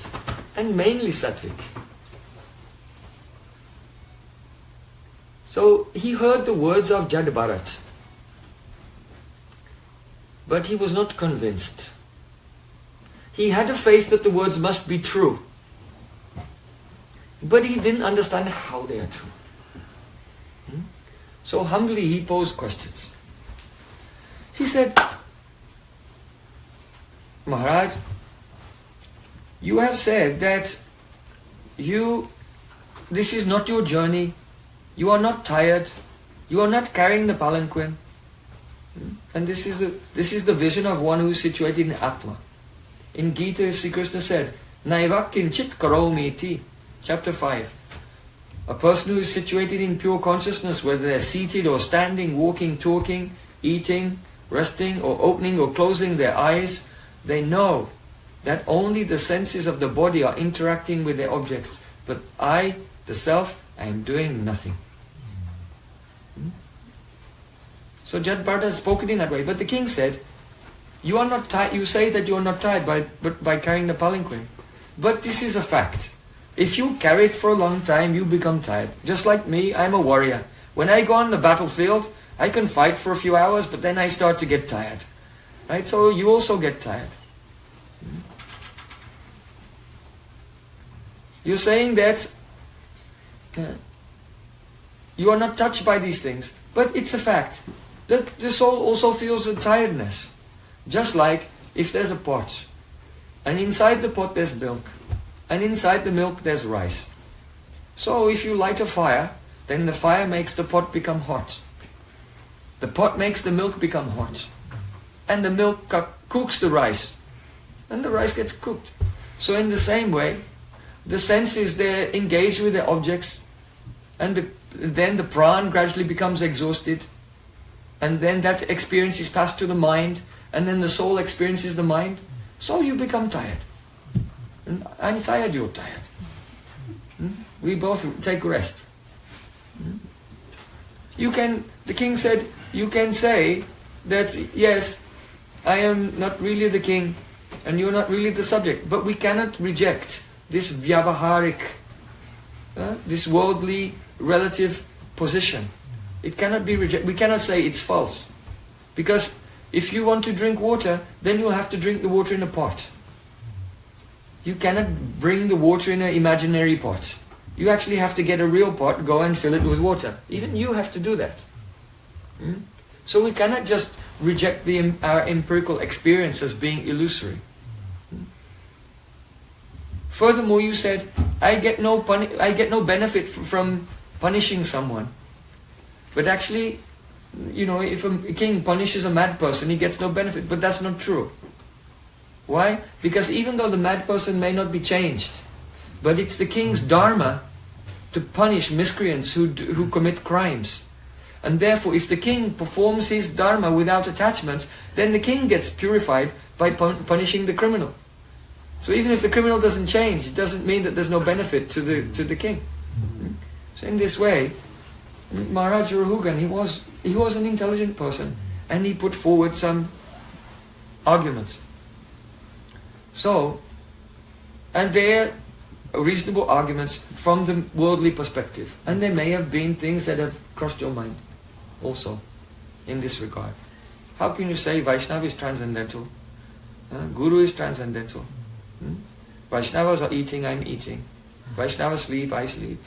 and mainly sattvic. So he heard the words of Jada Bharat, but he was not convinced. He had a faith that the words must be true, but he didn't understand how they are true. So humbly he posed questions. He said, Maharaj, you have said that this is not your journey, you are not tired, you are not carrying the palanquin, and this is the vision of one who is situated in Atma. In Gita, Sri Krishna said, Naiva kinchit karomi iti, chapter 5. A person who is situated in pure consciousness, whether they are seated or standing, walking, talking, eating, resting or opening or closing their eyes, they know that only the senses of the body are interacting with their objects, but I, the self, I am doing nothing. So Jada Bharata has spoken in that way, but the king said, you are not tired. You say that you are not tired by carrying the palanquin, but this is a fact. If you carry it for a long time, you become tired. Just like me, I'm a warrior. When I go on the battlefield, I can fight for a few hours, but then I start to get tired. Right? So you also get tired. You're saying that you are not touched by these things, but it's a fact that the soul also feels a tiredness. Just like if there's a pot, and inside the pot there's milk, and inside the milk there's rice. So if you light a fire, then the fire makes the pot become hot. The pot makes the milk become hot. And the milk cooks the rice. And the rice gets cooked. So in the same way, the senses, they're engaged with the objects. And then the pran gradually becomes exhausted. And then that experience is passed to the mind. And then the soul experiences the mind. So you become tired. And I'm tired, you're tired. We both take rest. The king said, you can say that, yes, I am not really the king and you're not really the subject, but we cannot reject this vyavaharik, this worldly relative position. It cannot be rejected. We cannot say it's false. Because if you want to drink water, then you'll have to drink the water in a pot. You cannot bring the water in an imaginary pot. You actually have to get a real pot, go and fill it with water. Even you have to do that. So we cannot just reject our empirical experience as being illusory. Furthermore, you said, I get no benefit from punishing someone. But actually, if a king punishes a mad person, he gets no benefit. But that's not true. Why? Because even though the mad person may not be changed, but it's the king's dharma to punish miscreants who commit crimes. And therefore, if the king performs his dharma without attachment, then the king gets purified by punishing the criminal. So even if the criminal doesn't change, it doesn't mean that there's no benefit to the king. So in this way, Maharaja Rahugana, he was an intelligent person, and he put forward some arguments. So, and they're reasonable arguments from the worldly perspective, and there may have been things that have crossed your mind also in this regard. How can you say Vaishnava is transcendental? Guru is transcendental. Vaishnavas are eating, I'm eating. Vaishnavas sleep, I sleep.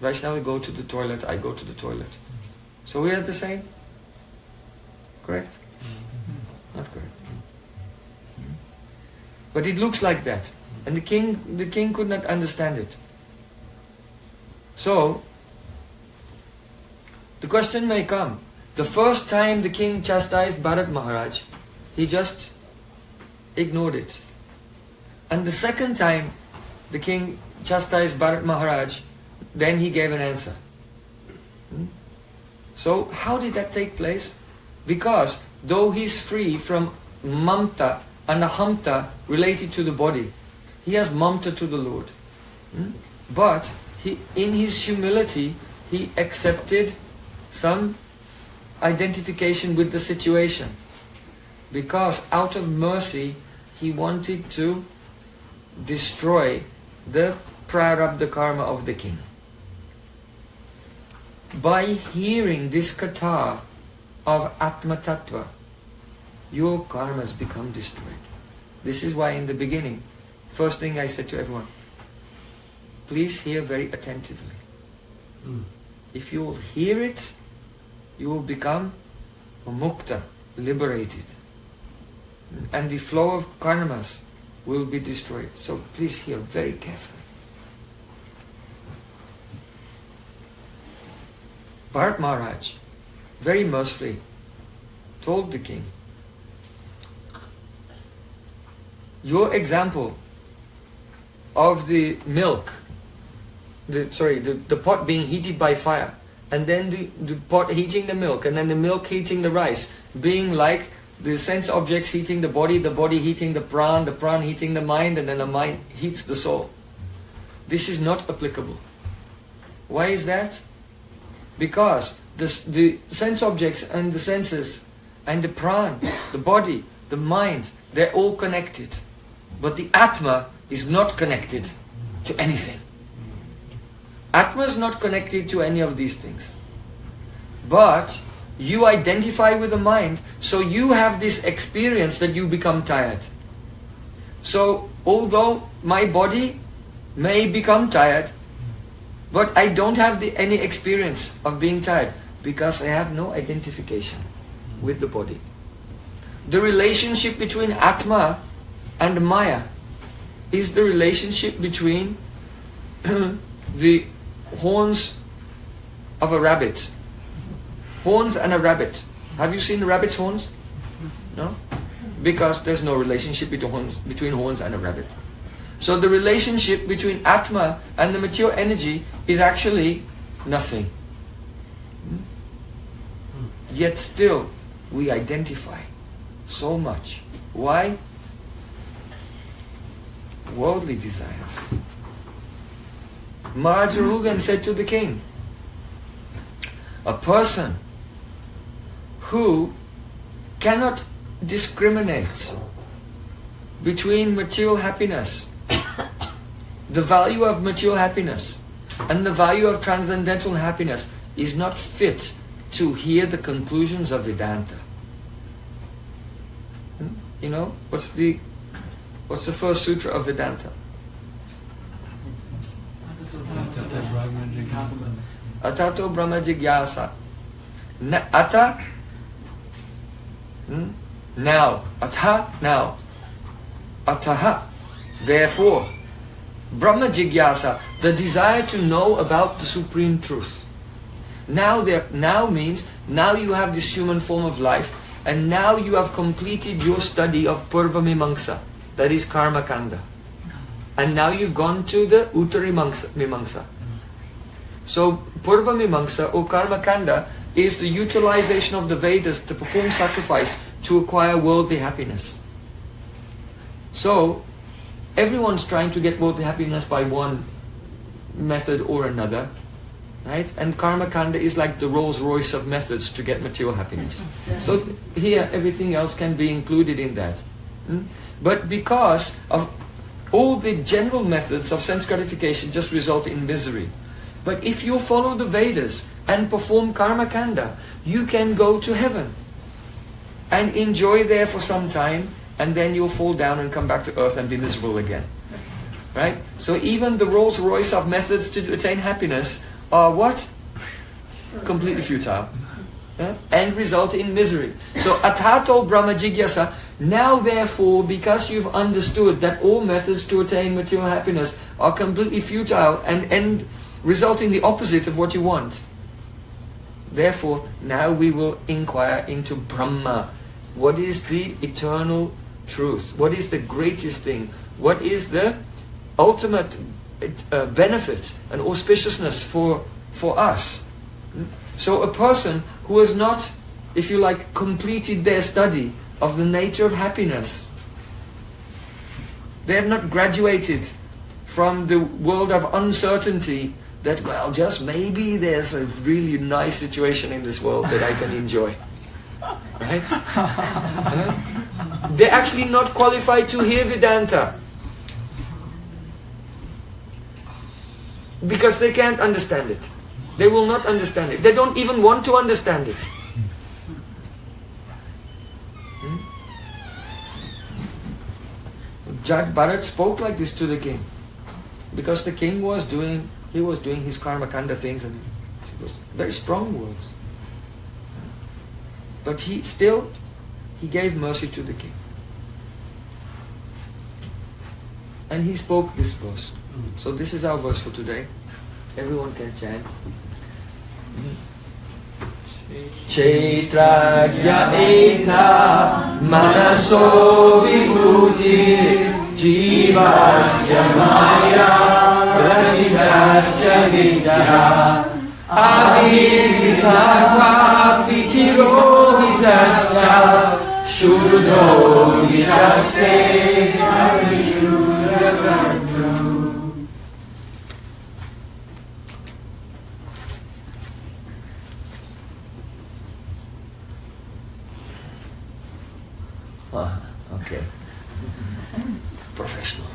Vaishnavas go to the toilet, I go to the toilet. So we are the same? Correct? Not correct. But it looks like that. And the king could not understand it. So, the question may come. The first time the king chastised Bharat Maharaj, he just ignored it. And the second time the king chastised Bharat Maharaj, then he gave an answer. So, how did that take place? Because though he's free from mamta, and ahamta related to the body. He has mamta to the Lord. But in his humility, he accepted some identification with the situation. Because out of mercy, he wanted to destroy the prarabdha karma of the king. By hearing this katha of Atma Tattva, your karmas become destroyed. This is why in the beginning, first thing I said to everyone, please hear very attentively. If you will hear it, you will become mukta, liberated. And the flow of karmas will be destroyed. So please hear very carefully. Bharata Maharaj very mercifully told the king, your example of the milk, the pot being heated by fire, and then the pot heating the milk, and then the milk heating the rice, being like the sense objects heating the body heating the pran heating the mind, and then the mind heats the soul. This is not applicable. Why is that? Because the sense objects and the senses and the pran, the body, the mind, they're all connected. But the Atma is not connected to anything. Atma is not connected to any of these things. But you identify with the mind, so you have this experience that you become tired. So, although my body may become tired, but I don't have any experience of being tired because I have no identification with the body. The relationship between Atma and Maya is the relationship between the horns of a rabbit. Horns and a rabbit. Have you seen the rabbit's horns? No? Because there's no relationship between horns and a rabbit. So the relationship between Atma and the material energy is actually nothing. Yet still we identify so much. Why? Worldly desires. Maharaja Rahugana said to the king, a person who cannot discriminate between material happiness, the value of material happiness, and the value of transcendental happiness is not fit to hear the conclusions of Vedanta. You know, what's the first sutra of Vedanta? Atato Brahma Jigyasa. Ata, now. Atha, now. Ataha, therefore. Brahma Jigyasa, the desire to know about the supreme truth. Now means, now you have this human form of life, and now you have completed your study of Purva Mimamsa, that is Karma Kanda. And now you've gone to the Uttari Mimamsa. So Purva Mimamsa or Karma Kanda is the utilization of the Vedas to perform sacrifice to acquire worldly happiness. So everyone's trying to get worldly happiness by one method or another, right? And Karma Kanda is like the Rolls Royce of methods to get material happiness. So here everything else can be included in that. But because of all the general methods of sense gratification just result in misery. But if you follow the Vedas and perform Karma Kanda, you can go to heaven and enjoy there for some time, and then you'll fall down and come back to earth and be miserable again. Right? So even the Rolls Royce of methods to attain happiness are what? Completely futile. And result in misery. So Atato Brahma Jigyasa, now therefore, because you've understood that all methods to attain material happiness are completely futile and result in the opposite of what you want, therefore now we will inquire into Brahma. What is the eternal truth? What is the greatest thing? What is the ultimate benefit and auspiciousness for us? So a person who has not, if you like, completed their study of the nature of happiness, They have not graduated from the world of uncertainty that, well, just maybe there's a really nice situation in this world that I can enjoy. Right? They're actually not qualified to hear Vedanta. Because they can't understand it. They will not understand it. They don't even want to understand it. Judge Bharata spoke like this to the king. Because the king was doing his karma kanda things, and it was very strong words. But he gave mercy to the king. And he spoke this verse. So this is our verse for today. Everyone can chant. Chaitragya eta manaso vibhuti jivasya maya rajidasya vidya aviditva pitirohitasya shuddho vichaste avishuddhakartu. Okay. Professional.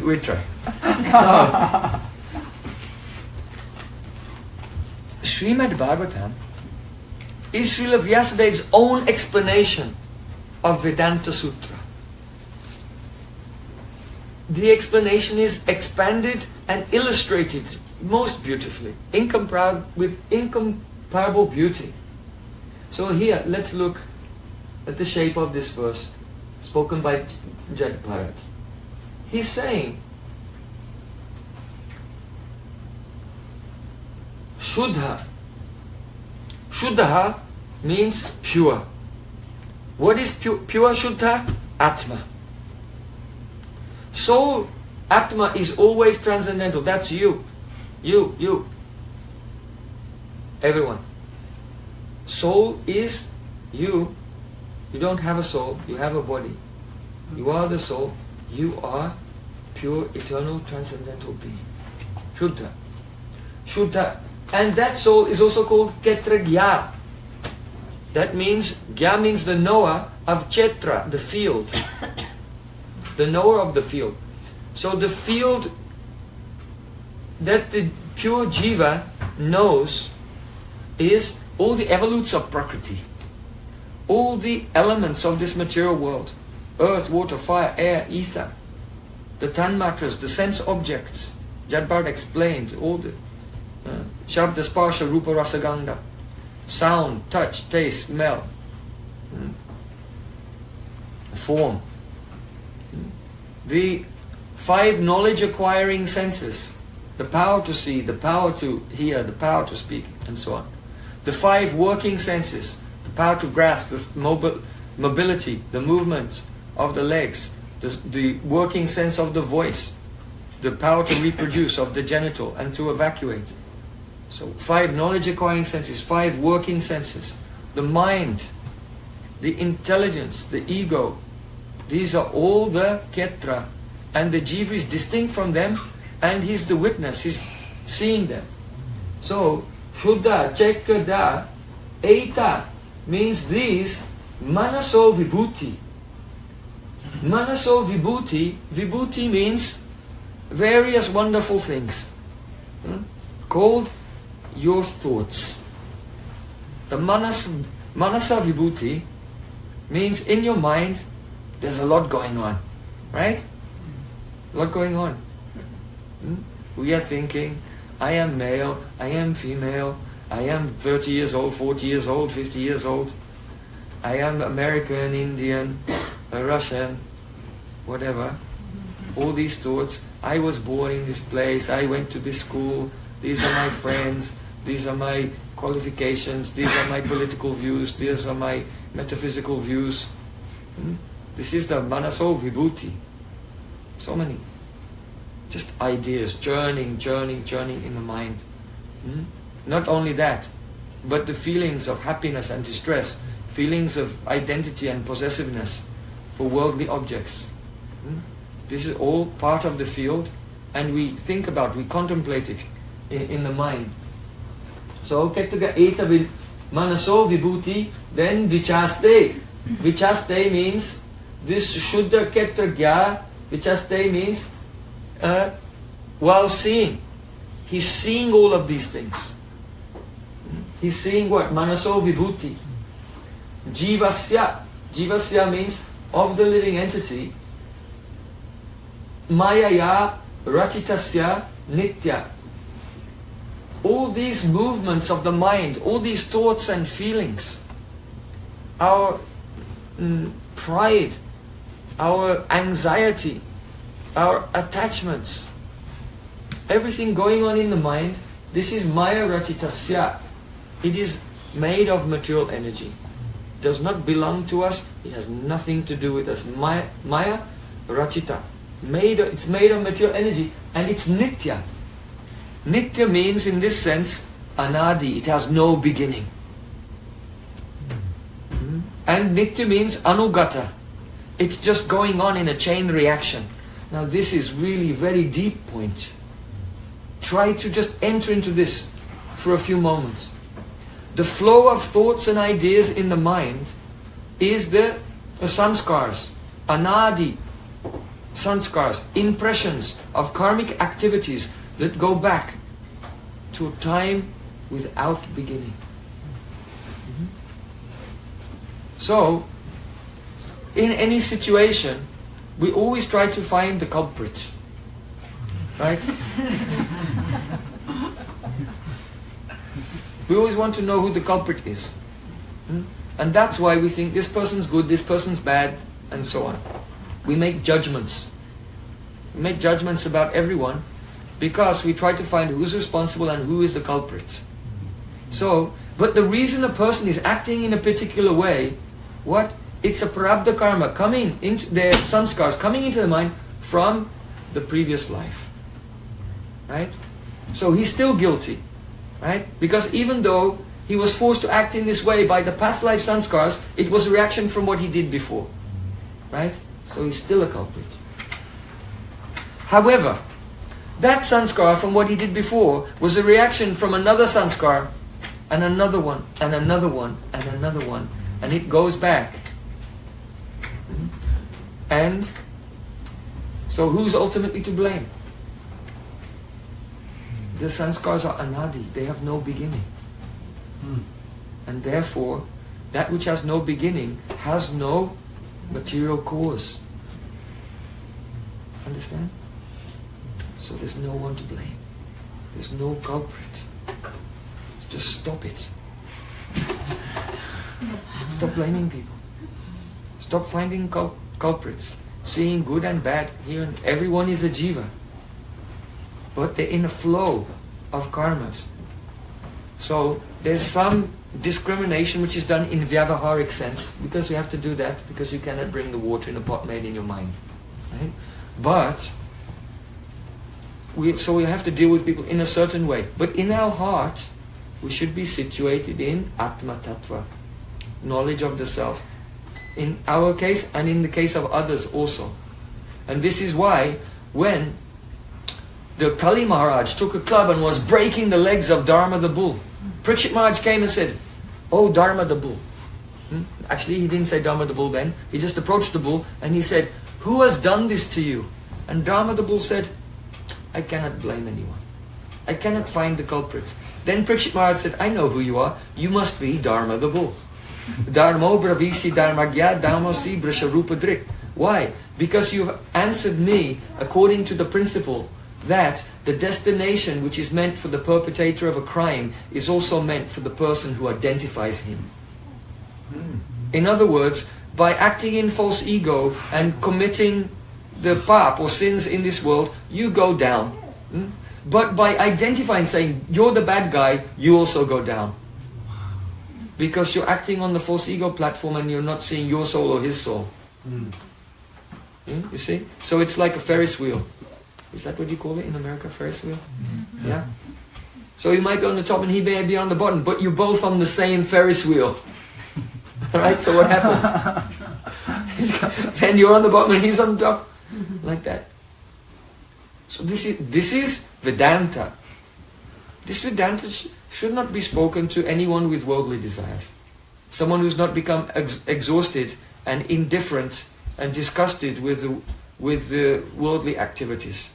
We try. Srimad Bhagavatam is Srila Vyasadev's own explanation of Vedanta Sutra. The explanation is expanded and illustrated most beautifully, with incomparable beauty. So here, let's look at the shape of this verse spoken by Jada Bharata. He's saying, Shuddha. Shuddha means pure. What is pure Shuddha? Atma. Soul, Atma is always transcendental. That's you. You. Everyone. Soul is you. You don't have a soul, you have a body. You are the soul. You are pure, eternal, transcendental being. Shuddha. Shuddha. And that soul is also called Ketra Gya. That means, Gya means the knower of Chetra, the field. The knower of the field. So the field that the pure Jiva knows is all the evolutes of Prakriti. All the elements of this material world. Earth, water, fire, air, ether. The tanmatras, the sense objects. Jada Bharata explained all the Shabda, Sparsha, Rupa, Rasa, Gandha. Sound, touch, taste, smell. Form. The 5 knowledge acquiring senses. The power to see, the power to hear, the power to speak, and so on. The 5 working senses. The power to grasp, the mobility, the movement of the legs, the working sense of the voice, the power to reproduce of the genital and to evacuate. So 5 knowledge acquiring senses, 5 working senses. The mind, the intelligence, the ego, these are all the Ketra. And the Jiva is distinct from them, and he's the witness, he's seeing them. So, Shuddha, Chekada, Eita means these, Manaso Vibhuti. Manaso Vibhuti, Vibhuti means various wonderful things. Called your thoughts. The Manasa Vibhuti means in your mind there's a lot going on. Right? A lot going on. We are thinking, I am male, I am female, I am 30 years old, 40 years old, 50 years old. I am American, Indian, Russian, whatever. All these thoughts. I was born in this place, I went to this school, these are my friends, these are my qualifications, these are my political views, these are my metaphysical views. This is the Manaso Vibhuti. So many. Just ideas, journeying in the mind. Not only that, but the feelings of happiness and distress, feelings of identity and possessiveness for worldly objects. This is all part of the field, and we think about, we contemplate it in the mind. So, Kettuga Eta Manaso Vibhuti, then Vichaste. Vichaste means, this Shuddha Kettagya, Vichaste means, while seeing. He's seeing all of these things. He's seeing what? Manaso Vibhuti. Jivasya. Jivasya means, of the living entity. Mayaya Rachitasya Nitya. All these movements of the mind, all these thoughts and feelings, our pride, our anxiety, our attachments, everything going on in the mind, this is Maya Rachitasya. It is made of material energy. It does not belong to us. It has nothing to do with us. Maya Rachita. It's made of material energy, and it's Nitya. Nitya means, in this sense, Anadi. It has no beginning. And Nitya means Anugata. It's just going on in a chain reaction. Now this is really very deep point. Try to just enter into this for a few moments. The flow of thoughts and ideas in the mind is the sanskars, Anadi sanskars, impressions of karmic activities that go back to a time without beginning. So, in any situation, we always try to find the culprit. Right? We always want to know who the culprit is. And that's why we think this person's good, this person's bad, and so on. We make judgments. We make judgments about everyone because we try to find who's responsible and who is the culprit. So, but the reason a person is acting in a particular way, what? It's a prarabdha karma coming into their samskars, coming into the mind from the previous life. Right? So he's still guilty. Right? Because even though he was forced to act in this way by the past life sanskars, it was a reaction from what he did before. Right? So he's still a culprit. However, that sanskar from what he did before was a reaction from another sanskar, and another one, and another one, and another one. And it goes back. And so who's ultimately to blame? The sanskars are anadi, they have no beginning. And therefore, that which has no beginning has no material cause. Understand? So there's no one to blame. There's no culprit. Just stop it. Stop blaming people. Stop finding culprits. Seeing good and bad here, and everyone is a jiva. But they're in a flow of karmas. So there's some discrimination which is done in vyavaharic sense, because you have to do that, because you cannot bring the water in a pot made in your mind. Right? But we have to deal with people in a certain way. But in our heart, we should be situated in Atma Tattva, knowledge of the self. In our case and in the case of others also. And this is why when the Kali Maharaj took a club and was breaking the legs of Dharma the bull, Parikshit Maharaj came and said, "Oh Dharma the bull." Actually he didn't say Dharma the bull then, he just approached the bull and he said, "Who has done this to you?" And Dharma the bull said, "I cannot blame anyone. I cannot find the culprit." Then Parikshit Maharaj said, "I know who you are. You must be Dharma the bull." Dharmo bravisi dharmagya dhamosi brasharupadrik. Why? Because you've answered me according to the principle that the destination which is meant for the perpetrator of a crime is also meant for the person who identifies him. In other words, by acting in false ego and committing the pap or sins in this world, you go down. But by identifying, saying, "You're the bad guy," you also go down. Because you're acting on the false ego platform and you're not seeing your soul or his soul. You see? So it's like a Ferris wheel. Is that what you call it in America, Ferris wheel? Yeah? So you might be on the top and he may be on the bottom, but you're both on the same Ferris wheel. Right? So what happens? Then you're on the bottom and he's on top. Like that. So this is Vedanta. This Vedanta should not be spoken to anyone with worldly desires. Someone who's not become exhausted and indifferent and disgusted with the worldly activities.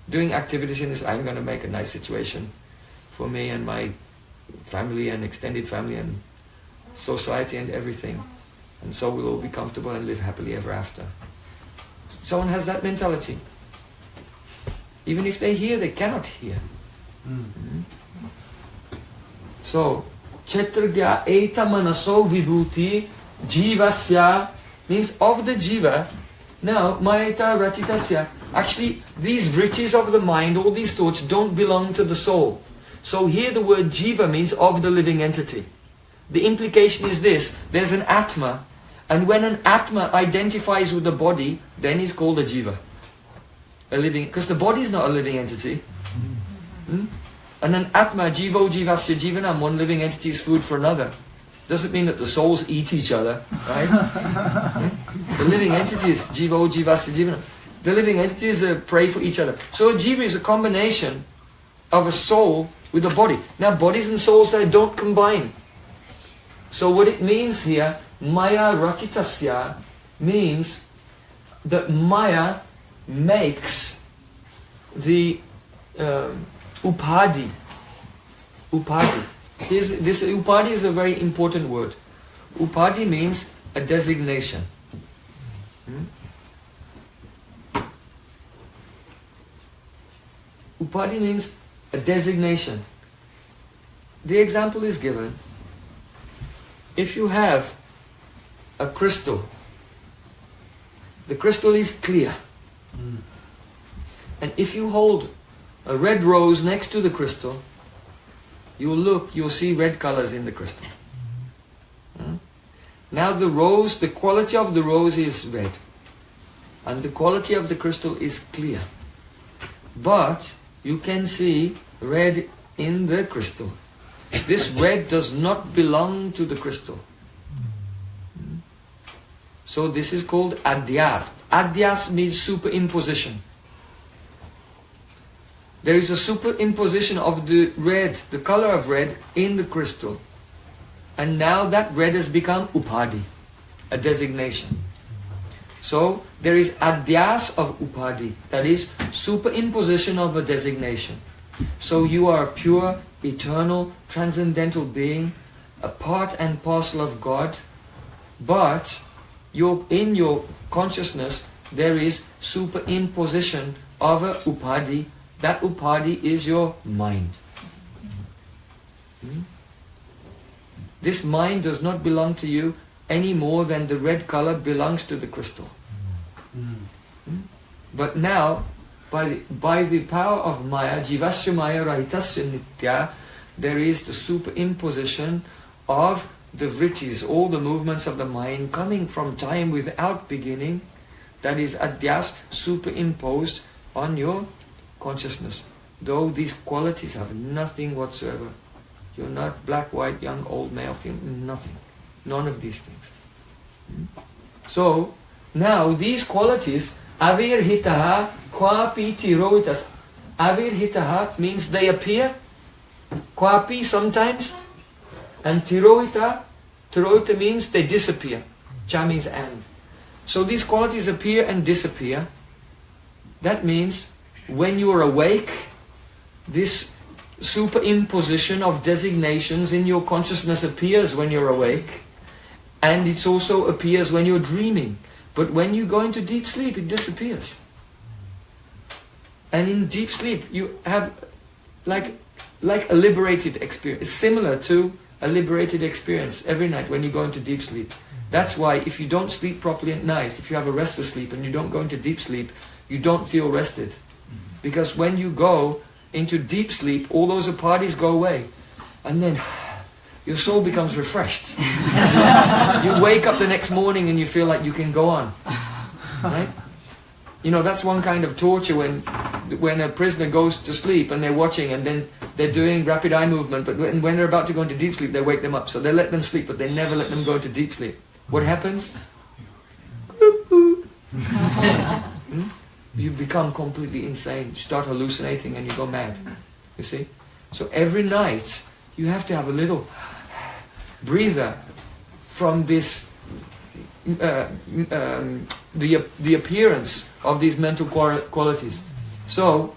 Doing activities in this, I'm going to make a nice situation for me and my family and extended family and society and everything. And so we'll all be comfortable and live happily ever after. Someone has that mentality. Even if they hear, they cannot hear. So, Chetragya eta manaso vibhuti jivasya means of the jiva. Now, mayata ratitasya. Actually, these vrittis of the mind, all these thoughts, don't belong to the soul. So here the word jiva means of the living entity. The implication is this: there's an atma, and when an atma identifies with the body, then he's called a jiva. A living, because the body is not a living entity. And an atma, jivo jivasya jivanam, one living entity is food for another. Doesn't mean that the souls eat each other, right? The living entities, jivo jivasya jivanam. The living entities pray for each other. So a jiva is a combination of a soul with a body. Now bodies and souls, they don't combine. So what it means here, maya ratitasya, means that maya makes the upadhi. Upadhi. This upadhi is a very important word. Upadhi means a designation. Upadhi means a designation. The example is given. If you have a crystal, the crystal is clear. And if you hold a red rose next to the crystal, you'll see red colors in the crystal. Now the rose, the quality of the rose is red. And the quality of the crystal is clear. But you can see red in the crystal. This red does not belong to the crystal. So this is called adhyas. Adhyas means superimposition. There is a superimposition of the red, the color of red, in the crystal. And now that red has become upadhi, a designation. So there is adhyas of upadhi, that is superimposition of a designation. So you are a pure, eternal, transcendental being, a part and parcel of God, but in your consciousness there is superimposition of a upadhi. That upadhi is your mind. This mind does not belong to you any more than the red color belongs to the crystal. But now, by the power of Maya, Jivasya Maya Rahitasya Nitya, there is the superimposition of the vrittis, all the movements of the mind coming from time without beginning, that is adhyas, superimposed on your consciousness. Though these qualities have nothing whatsoever. You're not black, white, young, old, male, female, nothing. None of these things. So, now these qualities, avirhitaha kwapi tiroitas. Avirhitaha means they appear, kwapi sometimes, and tiroita means they disappear. Cha means and. So these qualities appear and disappear. That means when you are awake, this superimposition of designations in your consciousness appears when you're awake, and it also appears when you're dreaming. But when you go into deep sleep, it disappears. And in deep sleep, you have like a liberated experience. It's similar to a liberated experience every night when you go into deep sleep. That's why if you don't sleep properly at night, if you have a restless sleep and you don't go into deep sleep, you don't feel rested. Because when you go into deep sleep, all those upadhis go away. And then your soul becomes refreshed. You wake up the next morning and you feel like you can go on. Right? You know, that's one kind of torture when when a prisoner goes to sleep and they're watching and then they're doing rapid eye movement, but when they're about to go into deep sleep, they wake them up. So they let them sleep, but they never let them go into deep sleep. What happens? You become completely insane. You start hallucinating and you go mad. You see? So every night you have to have a little breather from this, the appearance of these mental qualities. So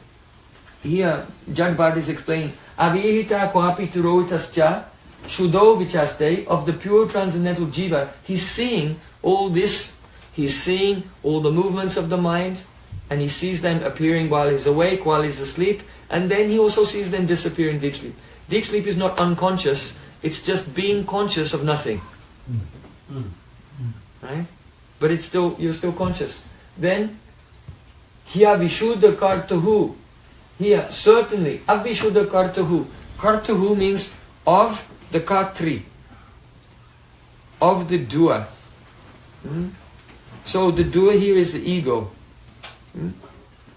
here Jagabharata is explaining Avihita kwapi turoitascha shudo vichaste, of the pure transcendental jiva. He's seeing all this, he's seeing all the movements of the mind, and he sees them appearing while he's awake, while he's asleep, and then he also sees them disappear in deep sleep. Deep sleep is not unconscious, it's just being conscious of nothing. Right? But it's still, you're still conscious. Then, hiya vishuddha kartahu. Here, certainly, avishuddha kartahu. Kartahu means of the kartri, of the doer. So the doer here is the ego.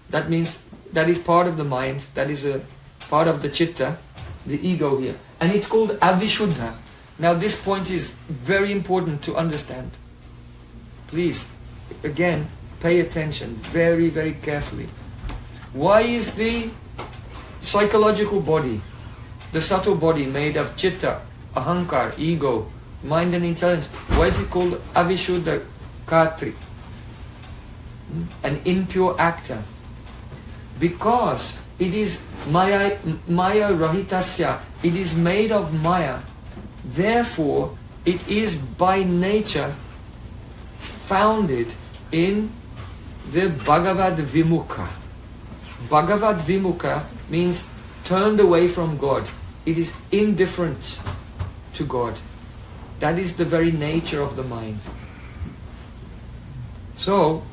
That means, that is part of the mind, that is a part of the chitta, the ego here. And it's called avishuddha. Now this point is very important to understand. Please, again, pay attention very, very carefully. Why is the psychological body, the subtle body made of chitta, ahankar, ego, mind and intelligence, why is it called avishuddha kartri? An impure actor? Because it is maya rahitasya, it is made of maya, therefore it is by nature founded in the Bhagavad Vimukha. Bhagavad Vimukha means turned away from God. It is indifferent to God. That is the very nature of the mind. So,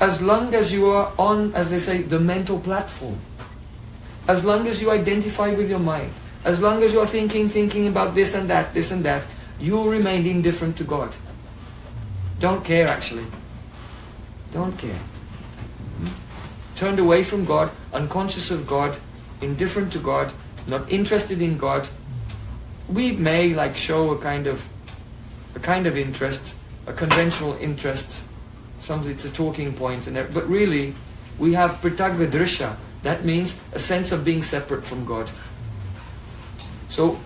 as long as you are on, as they say, the mental platform, as long as you identify with your mind, as long as you are thinking about this and that, you will remain indifferent to God. Don't care actually. Don't care. Turned away from God, unconscious of God, indifferent to God, not interested in God. We may like show a kind of interest, a conventional interest. Sometimes it's a talking point, but really we have pritagvedrisha. That means a sense of being separate from God. So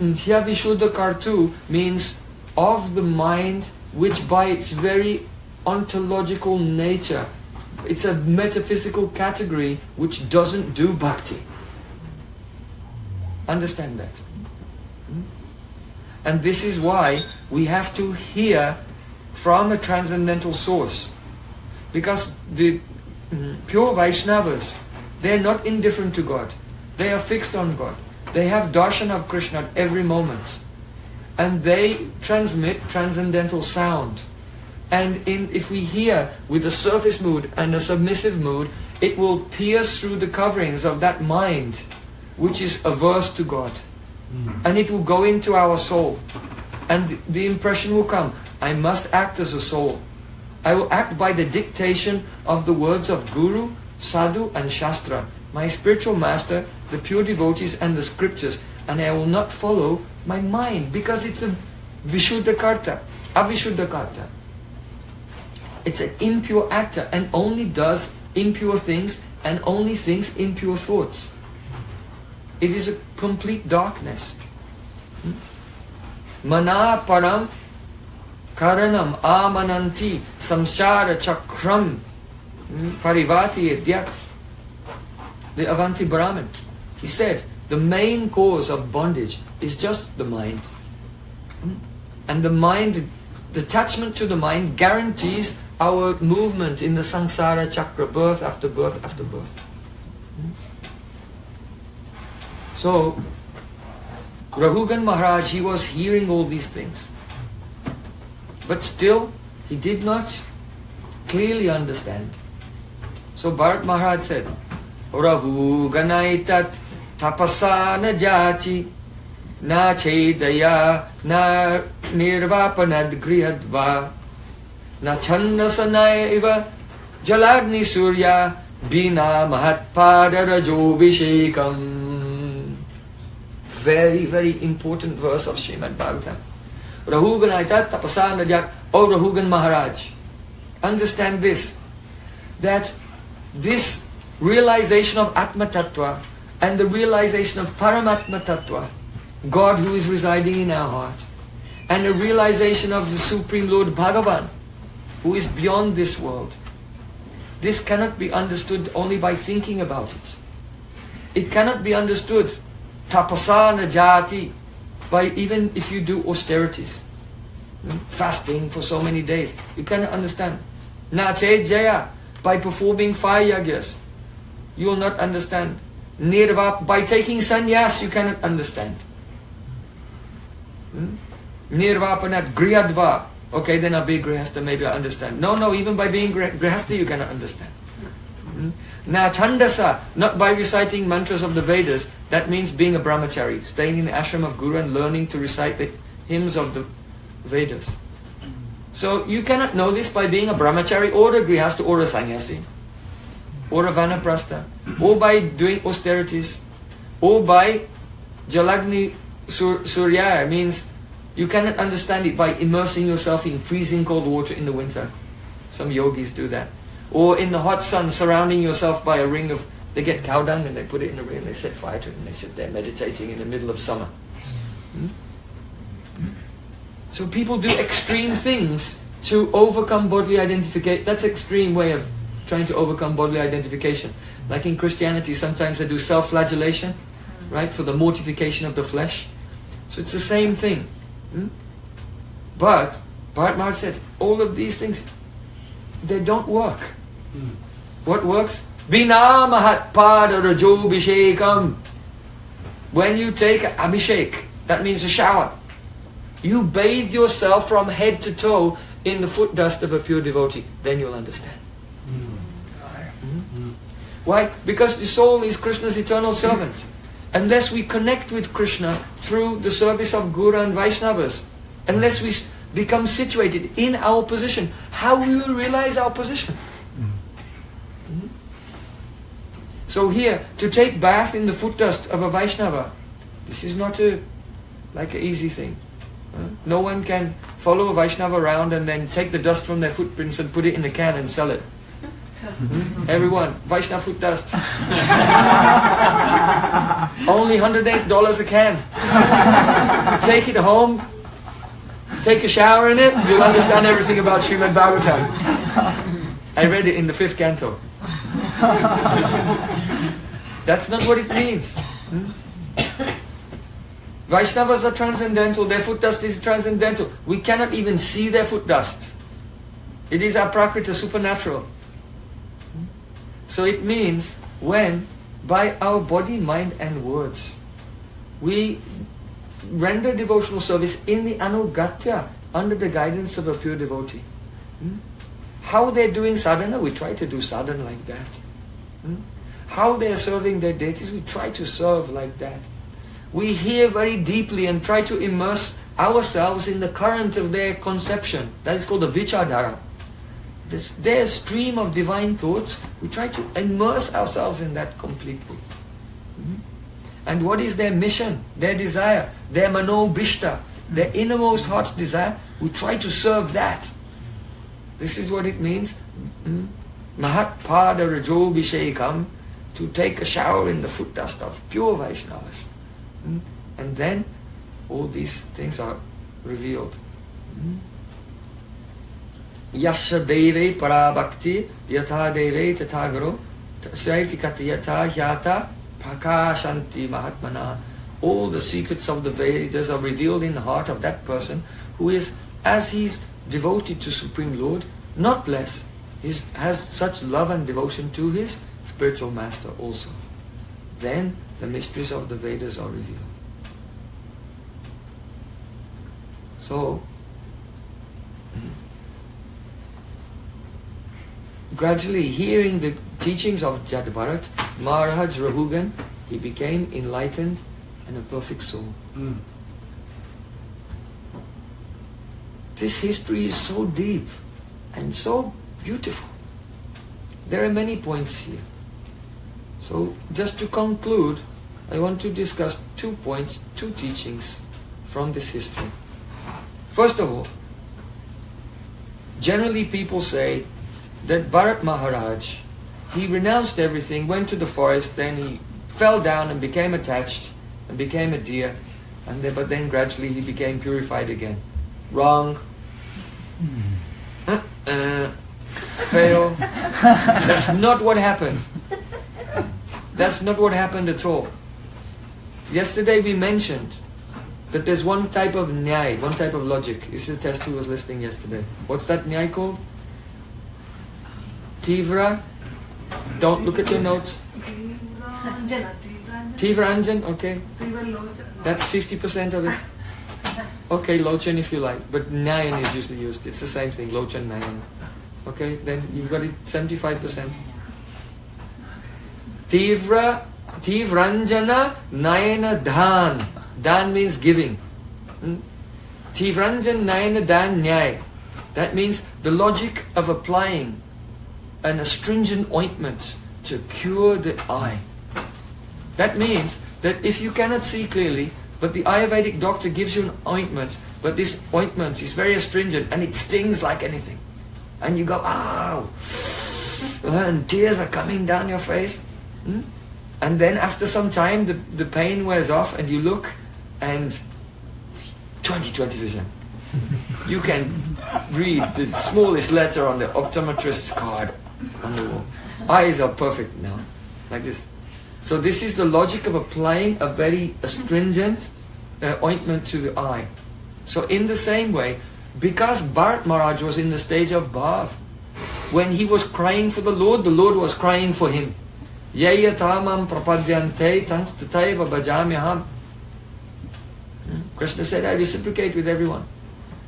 Hyavishuddha Kartu means of the mind which by its very ontological nature, it's a metaphysical category which doesn't do bhakti. Understand that? And this is why we have to hear from a transcendental source. Because the pure Vaishnavas, they are not indifferent to God. They are fixed on God. They have darshan of Krishna at every moment. And they transmit transcendental sound. And if we hear with a surface mood and a submissive mood, it will pierce through the coverings of that mind which is averse to God. And it will go into our soul. And the impression will come, I must act as a soul. I will act by the dictation of the words of Guru, Sadhu and Shastra, my spiritual master, the pure devotees and the scriptures. And I will not follow my mind because it's a Vishuddha Karta, Avishuddha Karta. It's an impure actor and only does impure things and only thinks impure thoughts. It is a complete darkness. Mana param karanam amananti samsara chakram parivati edyat. The Avanti Brahmin, he said, the main cause of bondage is just the mind. And the mind, the attachment to the mind guarantees our movement in the samsara chakra, birth after birth after birth. So, Rahugana Maharaj, he was hearing all these things. But still, he did not clearly understand. So Bharata Maharaj said, Rahugana itat tapasa na jati na chedaya na nirvapanad grihadva na channasanaiva Jalagni Surya Bina Mahatpada Rajobhishekam. Very, very important verse of Srimad Bhagavatam. Rahugana itat tapasa najak. O Rahugana Maharaj, understand this, that this realization of Atma Tattva and the realization of Paramatma Tattva, God who is residing in our heart, and the realization of the Supreme Lord Bhagavan, who is beyond this world, this cannot be understood only by thinking about it. It cannot be understood tapasana jati, by even if you do austerities, fasting for so many days. You cannot understand. Nache jaya, by performing 5 yagyas, you will not understand. Nirva, by taking sannyas, you cannot understand. Nirvapanat grihadva, okay, then I'll be grihastha, maybe I understand. No, even by being grihastha you cannot understand. Na chandasa, not by reciting mantras of the Vedas, that means being a brahmachari, staying in the ashram of Guru and learning to recite the hymns of the Vedas. So you cannot know this by being a brahmachari or a grihastha or a sannyasi or a vanaprastha, or by doing austerities, or by jalagni surya, means you cannot understand it by immersing yourself in freezing cold water in the winter. Some yogis do that. Or in the hot sun, surrounding yourself by a ring of, they get cow dung and they put it in a ring and they set fire to it and they sit there meditating in the middle of summer. So people do extreme things to overcome bodily identification. That's an extreme way of trying to overcome bodily identification. Like in Christianity, sometimes they do self-flagellation, right, for the mortification of the flesh. So it's the same thing. But Bharata Maharaj said, all of these things, they don't work. What works? Bina mahatpada rajobhishekam. When you take abhishek, that means a shower, you bathe yourself from head to toe in the foot dust of a pure devotee, then you'll understand. Why? Because the soul is Krishna's eternal servant. Unless we connect with Krishna through the service of Guru and Vaishnavas, unless we become situated in our position, how will we realize our position? So here, to take bath in the foot dust of a Vaishnava, this is not like an easy thing. No one can follow a Vaishnava around and then take the dust from their footprints and put it in a can and sell it. Everyone, Vaishnava foot dust. Only $108 a can. Take it home, take a shower in it, you'll understand everything about Srimad Bhagavatam. I read it in the 5th canto. That's not what it means. Vaishnavas are transcendental, their foot dust is transcendental. We cannot even see their foot dust. It is our prakriti, supernatural. So it means when, by our body, mind and words, we render devotional service in the anugatya, under the guidance of a pure devotee. How they're doing sadhana, we try to do sadhana like that. How they're serving their deities, we try to serve like that. We hear very deeply and try to immerse ourselves in the current of their conception. That is called the vichardhara. Their stream of divine thoughts, we try to immerse ourselves in that completely. And what is their mission, their desire, their manobhishta, their innermost heart's desire? We try to serve that. This is what it means. Mahatpada rajobhishekam, to take a shower in the foot dust of pure Vaishnavas. And then all these things are revealed. Yasha deve parabhakti yatha deve tathagaro saiti katiyata hyata prakashanti mahatmana. All the secrets of the Vedas are revealed in the heart of that person who is, as he's devoted to Supreme Lord, not less, has such love and devotion to his spiritual master also. Then the mysteries of the Vedas are revealed. So, gradually hearing the teachings of Jada Bharat, Maharaja Rahugana, he became enlightened and a perfect soul. This history is so deep and so beautiful. There are many points here. So just to conclude, I want to discuss 2 points, 2 teachings from this history. First of all, generally people say that Bharata Maharaj, he renounced everything, went to the forest, then he fell down and became attached and became a deer, but then gradually he became purified again. Wrong. Fail. That's not what happened. That's not what happened at all. Yesterday we mentioned that there's one type of nyai, one type of logic. This is a test who was listening yesterday. What's that nyai called? Tivra. Don't look at your notes. Tivranjan, okay. That's 50% of it. Okay, Lochan if you like. But Nayan is usually used. It's the same thing, Lochan, Nayan. Okay, then you've got it 75%. Tivranjana Nayana Dhan. Dhan means giving. Tivranjan Nayana Dhan Nyay. That means the logic of applying an astringent ointment to cure the eye. That means that if you cannot see clearly, but the Ayurvedic doctor gives you an ointment, but this ointment is very astringent and it stings like anything. And you go, ow! And tears are coming down your face. And then after some time the pain wears off and you look and 20/20 vision. You can read the smallest letter on the optometrist's card on the wall. Eyes are perfect now, like this. So this is the logic of applying a very astringent ointment to the eye. So in the same way, because Bharata Maharaj was in the stage of bhav, when he was crying for the Lord was crying for him. Yaya tamam prapadyante tanstataiva bhajamyaham. Krishna said, I reciprocate with everyone.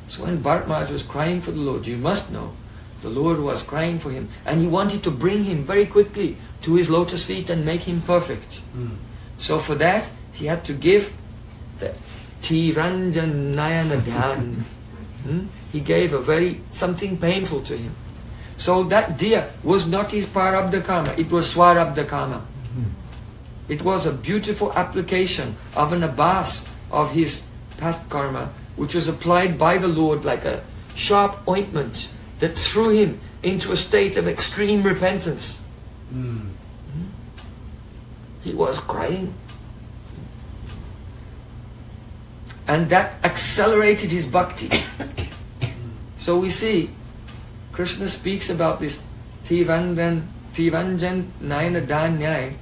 So when Bharata Maharaj was crying for the Lord, you must know, the Lord was crying for him. And he wanted to bring him very quickly to his lotus feet and make him perfect. So for that, he had to give the Tiranjan Nayana Dhyan. He gave something painful to him. So that deer was not his Prarabdha karma, it was Swarabdha karma. It was a beautiful application of an abhas of his past karma, which was applied by the Lord like a sharp ointment that threw him into a state of extreme repentance. He was crying. And that accelerated his bhakti. So we see, Krishna speaks about this Tivanjan Nayana Dhanyai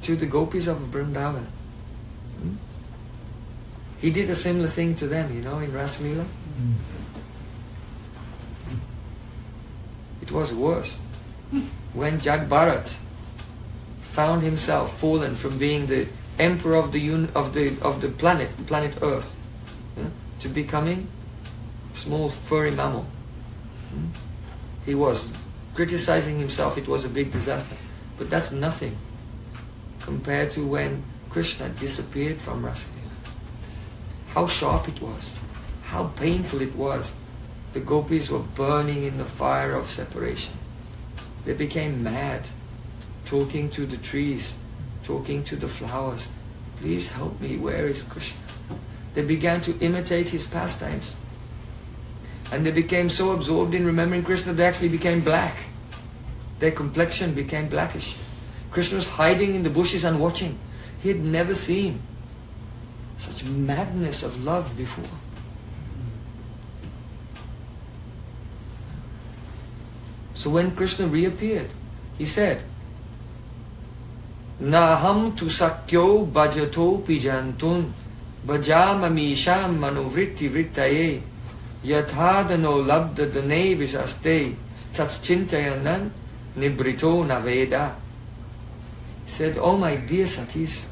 to the gopis of Vrindavan. He did a similar thing to them, in Rasalila. It was worse. When Jagbharat found himself fallen from being the emperor of the planet Earth, to becoming a small furry mammal. He was criticizing himself, it was a big disaster. But that's nothing compared to when Krishna disappeared from Rasalila. How sharp it was, how painful it was. The gopis were burning in the fire of separation. They became mad, talking to the trees, talking to the flowers. Please help me, where is Krishna? They began to imitate his pastimes. And they became so absorbed in remembering Krishna, they actually became black. Their complexion became blackish. Krishna was hiding in the bushes and watching. He had never seen such madness of love before. So when Krishna reappeared, he said, Naham tu sakyo bhajato pijantun bhajamamisham manuvritti vrittaye yathadano labda dane vishaste tatschintayanan nibrito naveda. He said, oh my dear Sakhis,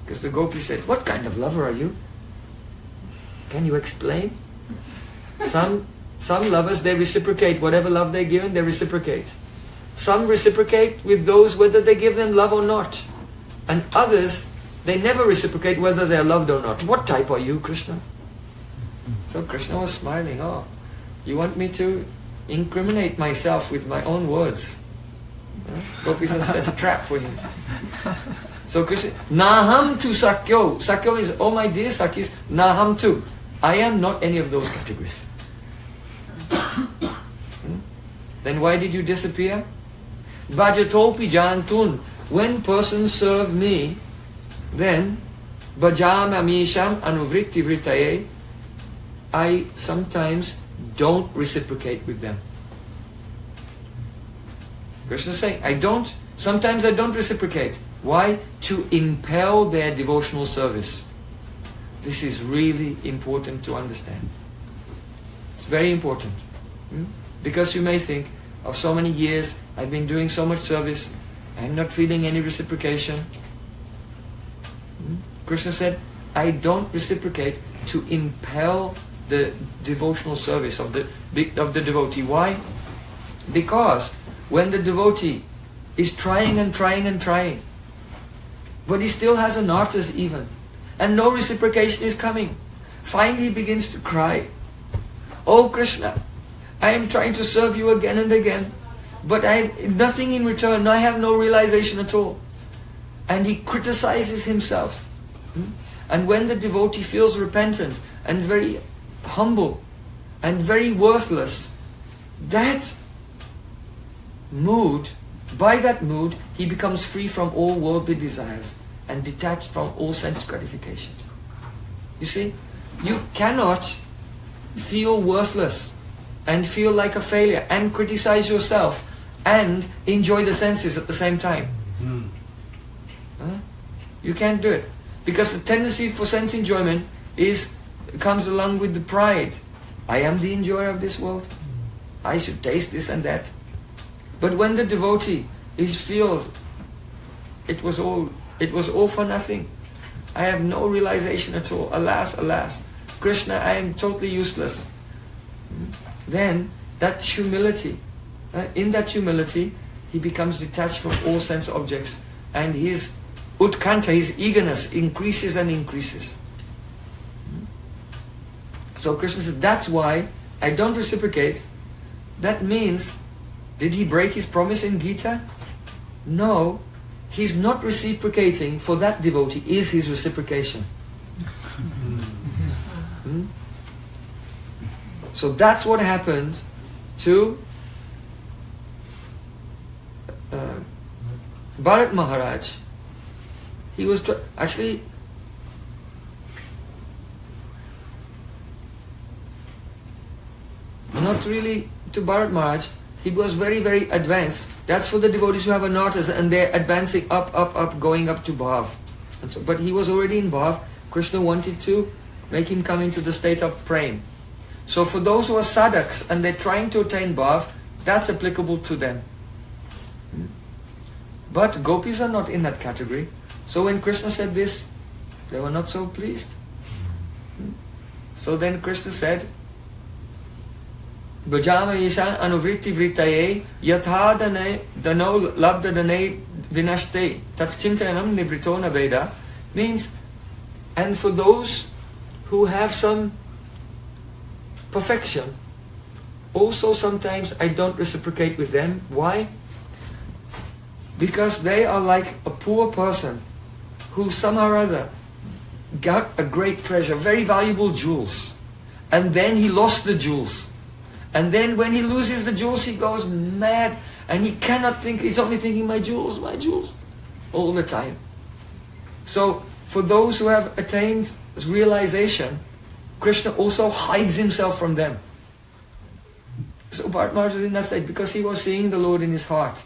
because the gopi said, what kind of lover are you? Can you explain? Some lovers, they reciprocate. Whatever love they're given, they reciprocate. Some reciprocate with those whether they give them love or not. And others, they never reciprocate whether they're loved or not. What type are you, Krishna? So Krishna was smiling. Oh, You want me to incriminate myself with my own words? Gopis have set a trap for him. So Krishna, Naham tu Sakyo. Sakyo is, oh my dear Sakis, Naham tu. I am not any of those categories. Then why did you disappear? Bhajatopi jantun. When persons serve me, then bhajamamisham anuvritti vrittaye. I sometimes don't reciprocate with them. Krishna is saying, sometimes I don't reciprocate. Why? To impel their devotional service. This is really important to understand. It's very important. Because you may think, of so many years, I've been doing so much service, I'm not feeling any reciprocation. Krishna said, I don't reciprocate to impel the devotional service of the devotee. Why? Because when the devotee is trying and trying and trying, but he still has anarthas even, and no reciprocation is coming, finally he begins to cry, oh Krishna, I am trying to serve you again and again, but I have nothing in return, I have no realization at all. And he criticizes himself. And when the devotee feels repentant and very humble and very worthless, that mood, by that mood, he becomes free from all worldly desires and detached from all sense gratification. You see, you cannot feel worthless and feel like a failure and criticize yourself and enjoy the senses at the same time. You can't do it. Because the tendency for sense enjoyment comes along with the pride. I am the enjoyer of this world. I should taste this and that. But when the devotee feels it was all for nothing, I have no realization at all. Alas, alas, Krishna, I am totally useless. Then that humility, in that humility, he becomes detached from all sense objects, and his utkanta, his eagerness, increases and increases. So Krishna said, that's why I don't reciprocate. That means, did he break his promise in Gita? No, he's not reciprocating for that devotee, is his reciprocation. So that's what happened to Bharata Maharaj. He was actually not really to Bharata Maharaj. He was very, very advanced. That's for the devotees who have anarthas and they're advancing up, up, up, going up to Bhav. And so, but he was already in Bhav. Krishna wanted to make him come into the state of Prem. So for those who are sadhaks and they're trying to attain Bhav, that's applicable to them. But gopis are not in that category. So when Krishna said this, they were not so pleased. So then Krishna said, Bhajama Ishan Anuvritti Vrittaye Yatha Dano Labda Dane Vinashte Tatschintanam Nibritona Veda, means, and for those who have some perfection, also sometimes I don't reciprocate with them. Why? Because they are like a poor person who somehow or other got a great treasure, very valuable jewels, and then he lost the jewels. And then when he loses the jewels, he goes mad, and he cannot think, he's only thinking, my jewels, all the time. So, for those who have attained realization, Krishna also hides himself from them. So Bharata Maharaj was in that state because he was seeing the Lord in his heart.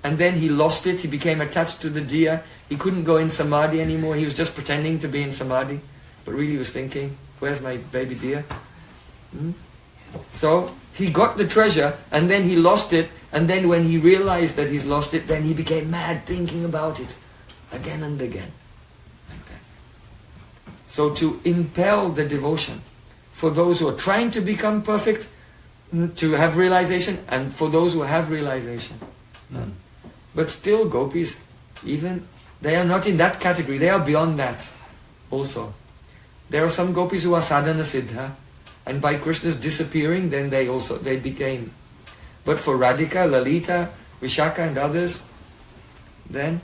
And then he lost it, he became attached to the diya, he couldn't go in samadhi anymore, he was just pretending to be in samadhi, but really he was thinking, where's my baby diya? So he got the treasure and then he lost it, and then when he realized that he's lost it, then he became mad thinking about it again and again. Like that. So to impel the devotion for those who are trying to become perfect, to have realization, and for those who have realization. But still gopis, even, they are not in that category, they are beyond that also. There are some gopis who are sadhana siddha, And by Krishna's disappearing, then they became. But for Radhika, Lalita, Vishaka and others, then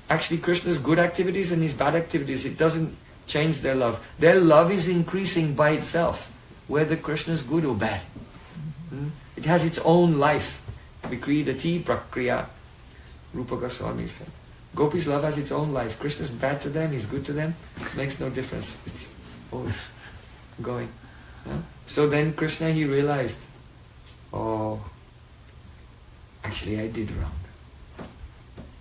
actually Krishna's good activities and his bad activities, it doesn't change their love. Their love is increasing by itself, whether Krishna is good or bad. It has its own life. Vikridati prakriya, Rupa Goswami said. Gopis' love has its own life. Krishna is bad to them, he's good to them, makes no difference. It's always going. So then Krishna, he realized, oh, actually I did wrong.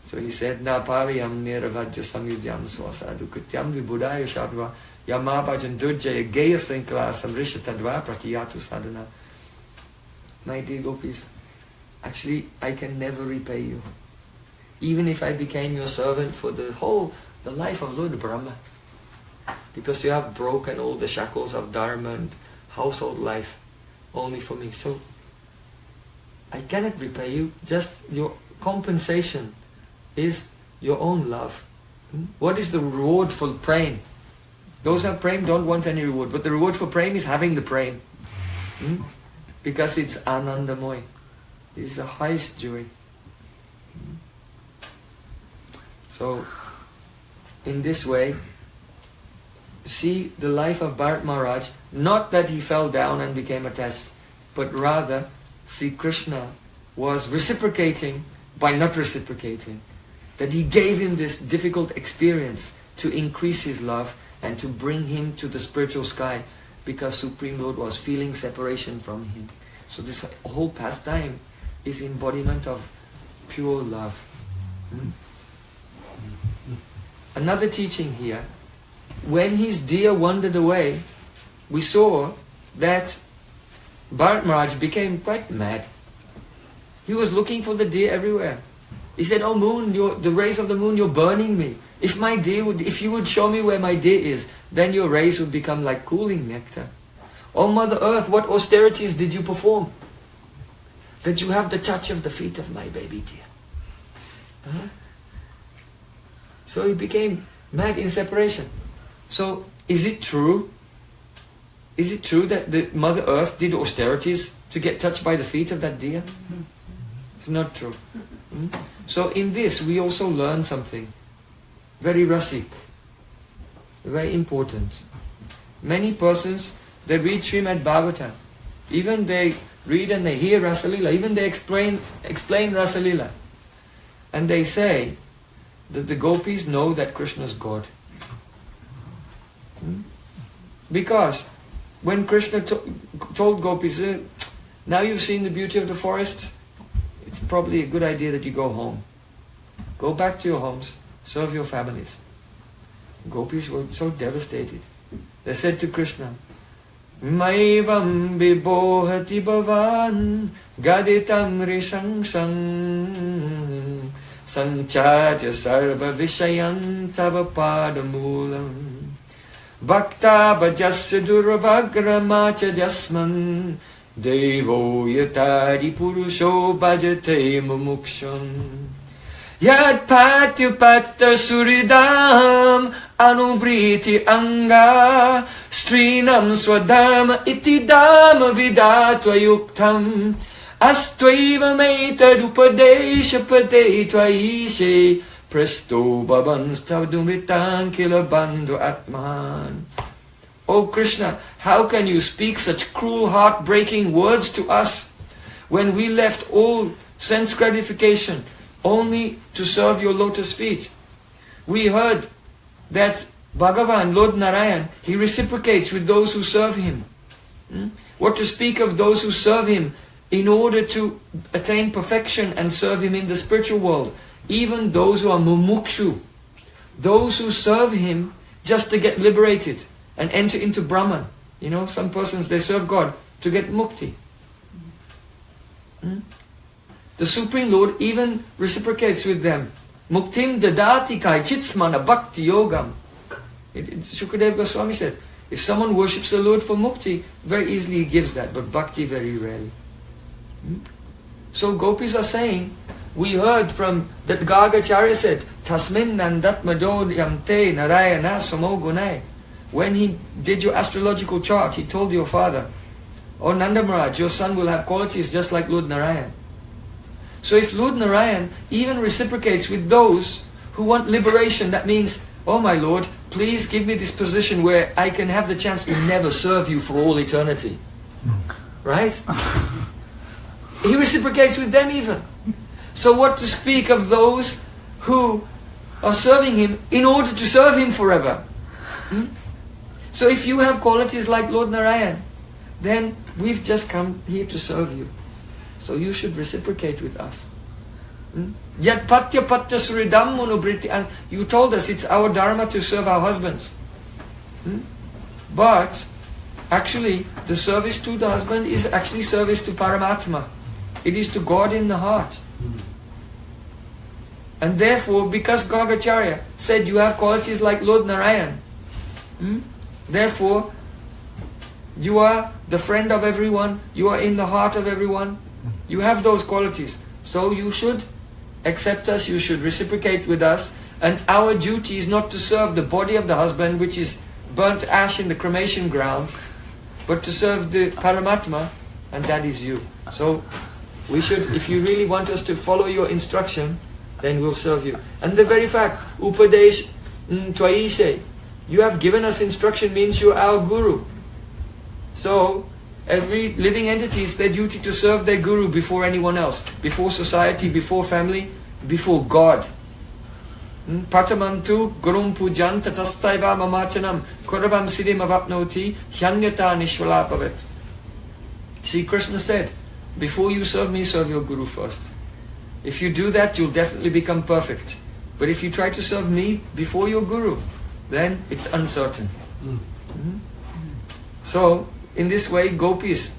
So he said, Na pariyam niravajya samyudyam swasadu kutyam vibudaya shabhava yamabajan durjaya gaya sankala samrishatadva pratiyatu sadhana. My dear gopis, actually I can never repay you. Even if I became your servant for the life of Lord Brahma. Because you have broken all the shackles of dharma and household life only for me. So I cannot repay you. Just your compensation is your own love. What is the reward for prem? Those who have prem don't want any reward, but the reward for prem is having the prem. Because it's anandamoy. It is the highest joy. So, in this way, see the life of Bharat Maharaj, not that he fell down and became attached, but rather, see Krishna was reciprocating by not reciprocating. That he gave him this difficult experience to increase his love and to bring him to the spiritual sky, because Supreme Lord was feeling separation from him. So this whole pastime is embodiment of pure love. Another teaching here, when his deer wandered away, we saw that Bharat Maharaj became quite mad. He was looking for the deer everywhere. He said, "Oh moon, the rays of the moon, you're burning me. If you would show me where my deer is, then your rays would become like cooling nectar. Oh Mother Earth, what austerities did you perform? That you have the touch of the feet of my baby deer." So he became mad in separation. So is it true? Is it true that the Mother Earth did austerities to get touched by the feet of that deer? It's not true. So in this we also learn something very rasik, very important. Many persons, they read Srimad Bhagavatam, even they read and they hear Rasalila, even they explain Rasalila, and they say that the gopis know that Krishna is God. Because when Krishna told gopis, now you've seen the beauty of the forest, it's probably a good idea that you go home. Go back to your homes, serve your families. Gopis were so devastated. They said to Krishna, Maivam bibohati bhavan gaditam rishangsang sanchaja sarva vishayan tava padamulam bhakta bhajasya durvagramācha jasman devo yatadi purusho bhajate mumuksham yad patyupatta suridam anubriti anga strinam swadharma iti dhamma vidatva yuktam astvaiva meitadupadesha pade tvaishe presto bhavanstavdumitan kila bandhu atman. O Krishna, how can you speak such cruel, heart-breaking words to us when we left all sense gratification only to serve your lotus feet? We heard that Bhagavan, Lord Narayan, he reciprocates with those who serve him. What to speak of those who serve him in order to attain perfection and serve him in the spiritual world? Even those who are mumukshu, those who serve him just to get liberated and enter into Brahman. You know, some persons, they serve God to get mukti. The Supreme Lord even reciprocates with them. Muktim dadati kai chitsmana bhakti yogam. Shukadeva Goswami said, if someone worships the Lord for mukti, very easily he gives that, but bhakti very rarely. So gopis are saying, we heard from that Gargacharya said, Tasmin nandat madod yamte narayana samo gunai. when he did your astrological chart, he told your father, "Oh Nanda Maharaj, your son will have qualities just like Lord Narayan." So if Lord Narayan even reciprocates with those who want liberation, that means, "Oh my Lord, please give me this position where I can have the chance to never serve you for all eternity." Right? He reciprocates with them even. So what to speak of those who are serving him in order to serve him forever? So if you have qualities like Lord Narayan, then we've just come here to serve you. So you should reciprocate with us. Yat patya patya suridam monobriti. And you told us it's our dharma to serve our husbands. But actually the service to the husband is actually service to Paramatma. It is to God in the heart. And therefore, because Gargacharya said you have qualities like Lord Narayan, therefore you are the friend of everyone, you are in the heart of everyone, you have those qualities. So you should accept us, you should reciprocate with us, and our duty is not to serve the body of the husband, which is burnt ash in the cremation ground, but to serve the Paramatma, and that is you. So we should, if you really want us to follow your instruction, then we'll serve you. And the very fact, Upadesh Twaise, you have given us instruction means you are our guru. So every living entity, it's their duty to serve their guru before anyone else, before society, before family, before God. Patamantu gurum pujan tatastaiva mamachanam kuravam siddhim avapnoti hyanyata nishvalapavet. See, Krishna said, before you serve me, serve your guru first. If you do that, you'll definitely become perfect. But if you try to serve me before your guru, then it's uncertain. So, in this way, gopis,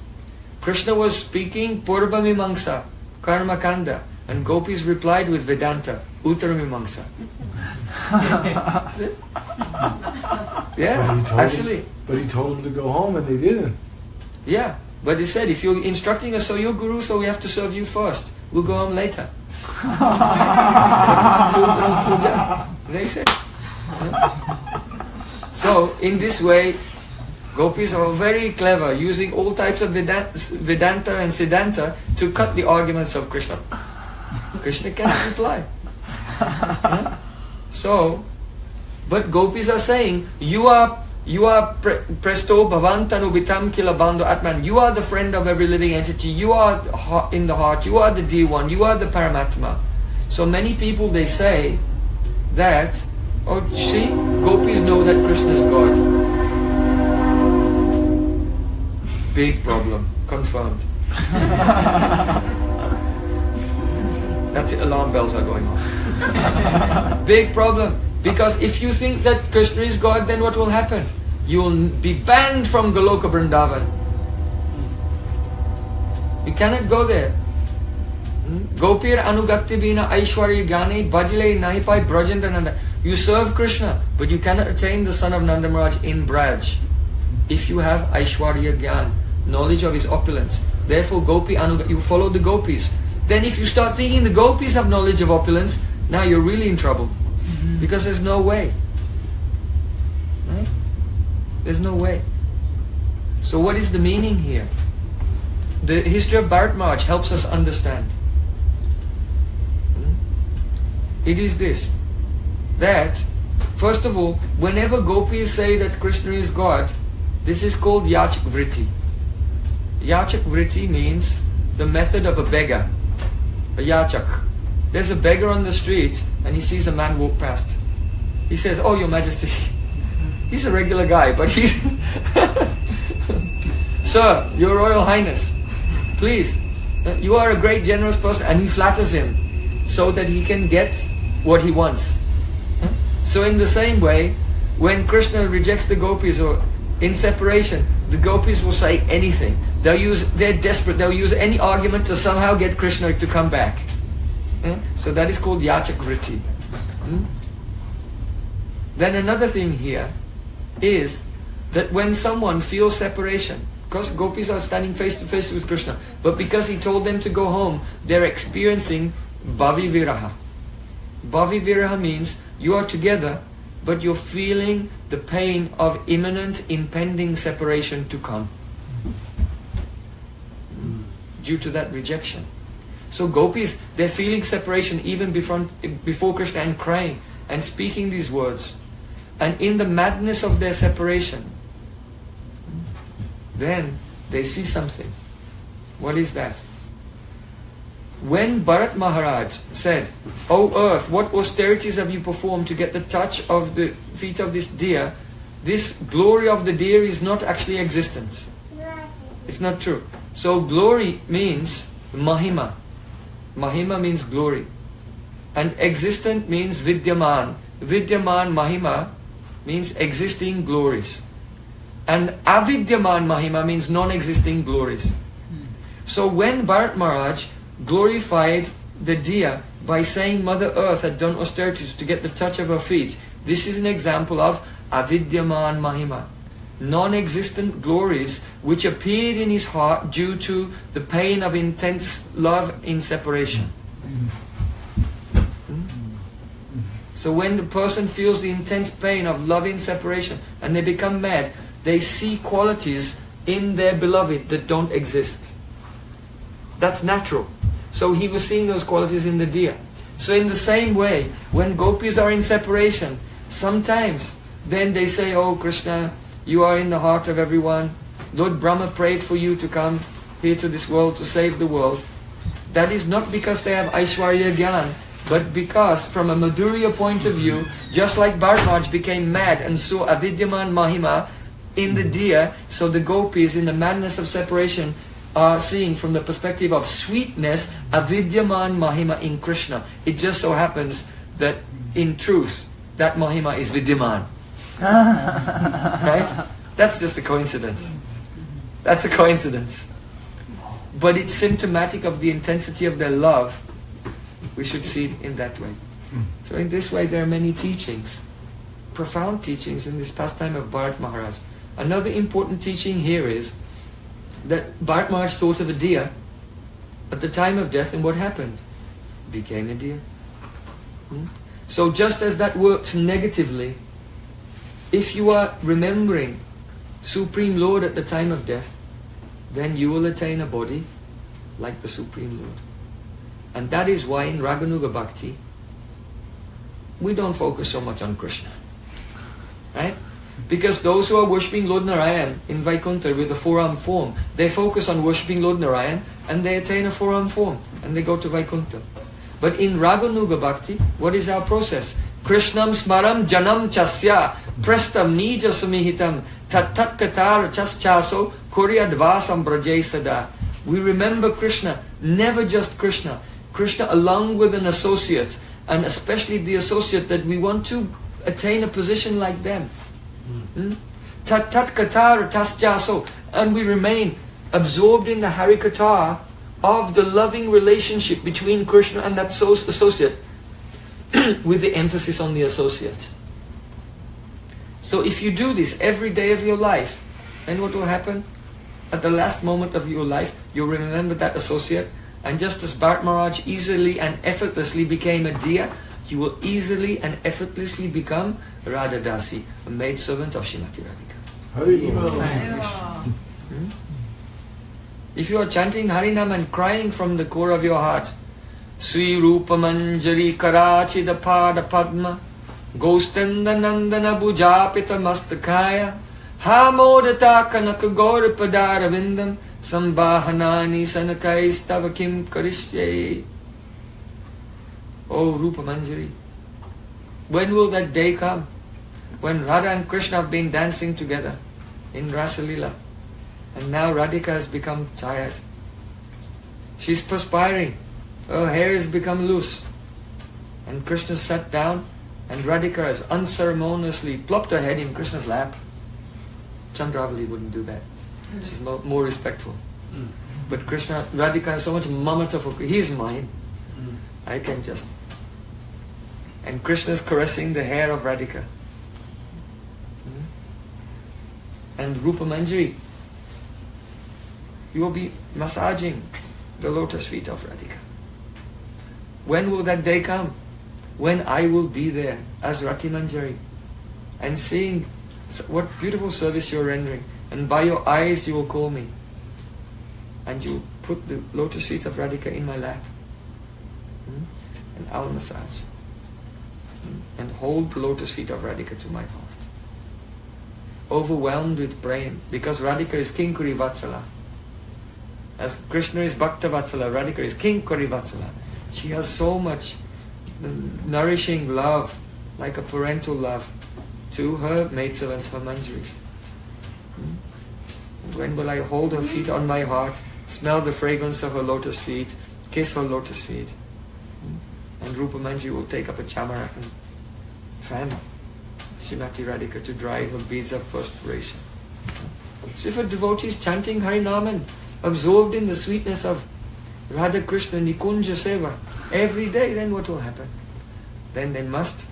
Krishna was speaking Purvamimamsa, Karmakanda, and gopis replied with Vedanta, Uttaramimamsa. Is it? Yeah, actually. But he told them to go home and they didn't. Yeah, but he said, if you're instructing us, so you're guru, so we have to serve you first. We'll go home later. They said. So, in this way, gopis are very clever, using all types of Vedanta and Siddhanta to cut the arguments of Krishna. Krishna cannot reply. So, but gopis are saying, you are presto bhavantanu vitam kila bandhu atman. You are the friend of every living entity. You are in the heart. You are the dear one. You are the Paramatma. So many people, they say that, oh, see, gopis know that Krishna is God. Big problem. Confirmed. That's it. Alarm bells are going off. Big problem. Because if you think that Krishna is God, then what will happen? You will be banned from Goloka Vrindavan. You cannot go there. Gopir anugatti bina aishwarya gani bajile nahipai brajandananda. You serve Krishna, but you cannot attain the son of Nanda Maharaj in Braj if you have aishwarya gyan, knowledge of his opulence. Therefore, gopi anugatti, you follow the gopis. Then if you start thinking the gopis have knowledge of opulence, now you're really in trouble. Because there's no way. Right? There's no way. So what is the meaning here? The history of Bharata Maharaj helps us understand. It is this, that first of all, whenever gopis say that Krishna is God, this is called yachak vritti. Yachak vritti means the method of a beggar, a yachak. There's a beggar on the street and he sees a man walk past. He says, "Oh, Your Majesty," he's a regular guy, but he's "Sir, Your Royal Highness, please, you are a great generous person," and he flatters him so that he can get what he wants. So in the same way, when Krishna rejects the gopis or in separation, the gopis will say anything. They're desperate, they'll use any argument to somehow get Krishna to come back. So that is called yachak vritti. Then another thing here is that when someone feels separation, because gopis are standing face to face with Krishna, but because he told them to go home, they're experiencing bhavi viraha. Bhavi viraha means you are together, but you're feeling the pain of imminent, impending separation to come due to that rejection. So gopis, they're feeling separation even before Krishna and crying and speaking these words. And in the madness of their separation, then they see something. What is that? When Bharata Maharaj said, "O earth, what austerities have you performed to get the touch of the feet of this deer?" This glory of the deer is not actually existent. It's not true. So glory means mahima. Mahima means glory. And existent means vidyaman. Vidyaman mahima means existing glories. And avidyaman mahima means non-existing glories. So when Bharata Maharaj glorified the deer by saying Mother Earth had done austerities to get the touch of her feet, this is an example of avidyaman mahima, non-existent glories which appeared in his heart due to the pain of intense love in separation. So when the person feels the intense pain of love in separation and they become mad, they see qualities in their beloved that don't exist. That's natural. So he was seeing those qualities in the deer. So in the same way, when gopis are in separation, sometimes then they say, "Oh Krishna, you are in the heart of everyone. Lord Brahma prayed for you to come here to this world to save the world." That is not because they have Aishwarya Gyan, but because from a Madhurya point of view, just like Bharata Maharaj became mad and saw avidyaman mahima in the deer, so the gopis in the madness of separation are seeing from the perspective of sweetness avidyaman mahima in Krishna. It just so happens that in truth that mahima is vidyaman. Right? That's just a coincidence. That's a coincidence. But it's symptomatic of the intensity of their love. We should see it in that way. So in this way there are many teachings, profound teachings in this pastime of Bharata Maharaj. Another important teaching here is that Bharata Maharaj thought of a deer at the time of death, and what happened? Became a deer. So just as that works negatively, if you are remembering Supreme Lord at the time of death, then you will attain a body like the Supreme Lord. And that is why in Raganuga Bhakti, we don't focus so much on Krishna. Right? Because those who are worshipping Lord Narayan in Vaikuntha with a four-armed form, they focus on worshipping Lord Narayan and they attain a four-armed form and they go to Vaikuntha. But in Raganuga Bhakti, what is our process? Krishnam smaram janam chasya prastam nija samihitam tat katar chas chaso kuryadvasam brajay sada. We remember Krishna, never just Krishna. Krishna along with an associate, and especially the associate that we want to attain a position like them. Tat katar tas jaso, and we remain absorbed in the harikata of the loving relationship between Krishna and that associate with the emphasis on the associate. So if you do this every day of your life, then what will happen? At the last moment of your life, you'll remember that associate, and just as Bharata Maharaj easily and effortlessly became a deer, you will easily and effortlessly become Radha Dasi, a maidservant of Srimati Radhika. If you are chanting Harinam and crying from the core of your heart, Sri Rupa Manjari Karachida Pada Padma Gostanda Nandana Bujapita Mastakaya Hamodata Kanaka Gaura Padara Vindam Sambahanani Sanakaistava Kim Karishye. Oh Rupa Manjari, when will that day come when Radha and Krishna have been dancing together in Rasa Leela, and now Radhika has become tired. She's perspiring, her hair has become loose, and Krishna sat down and Radhika has unceremoniously plopped her head in Krishna's lap. Chandravali wouldn't do that. She's more respectful. But Krishna, Radhika has so much mamata for Krishna. He's mine. I can just... And Krishna is caressing the hair of Radhika. And Rupa Manjari, you will be massaging the lotus feet of Radhika. When will that day come? When I will be there as Rati Manjari, and seeing what beautiful service you're rendering. And by your eyes you will call me. And you put the lotus feet of Radhika in my lap. And I'll massage. And hold the lotus feet of Radhika to my heart. Overwhelmed with Prem, because Radhika is Kinkuri Vatsala. As Krishna is Bhakta Vatsala, Radhika is Kinkuri Vatsala. She has so much nourishing love, like a parental love, to her maidservants, her manjaris. When will I hold her feet on my heart, smell the fragrance of her lotus feet, kiss her lotus feet? And Rupa Manjari will take up a chamara and fan Srimati Radhika to dry her beads of perspiration. So if a devotee is chanting Harinaman, absorbed in the sweetness of Radha Krishna Nikunja Seva every day, then what will happen? Then they must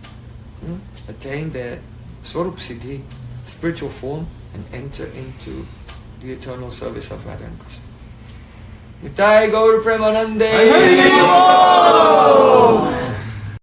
attain their Swarup Siddhi, spiritual form, and enter into the eternal service of Radha and Krishna. Nitai Gaur Premanande.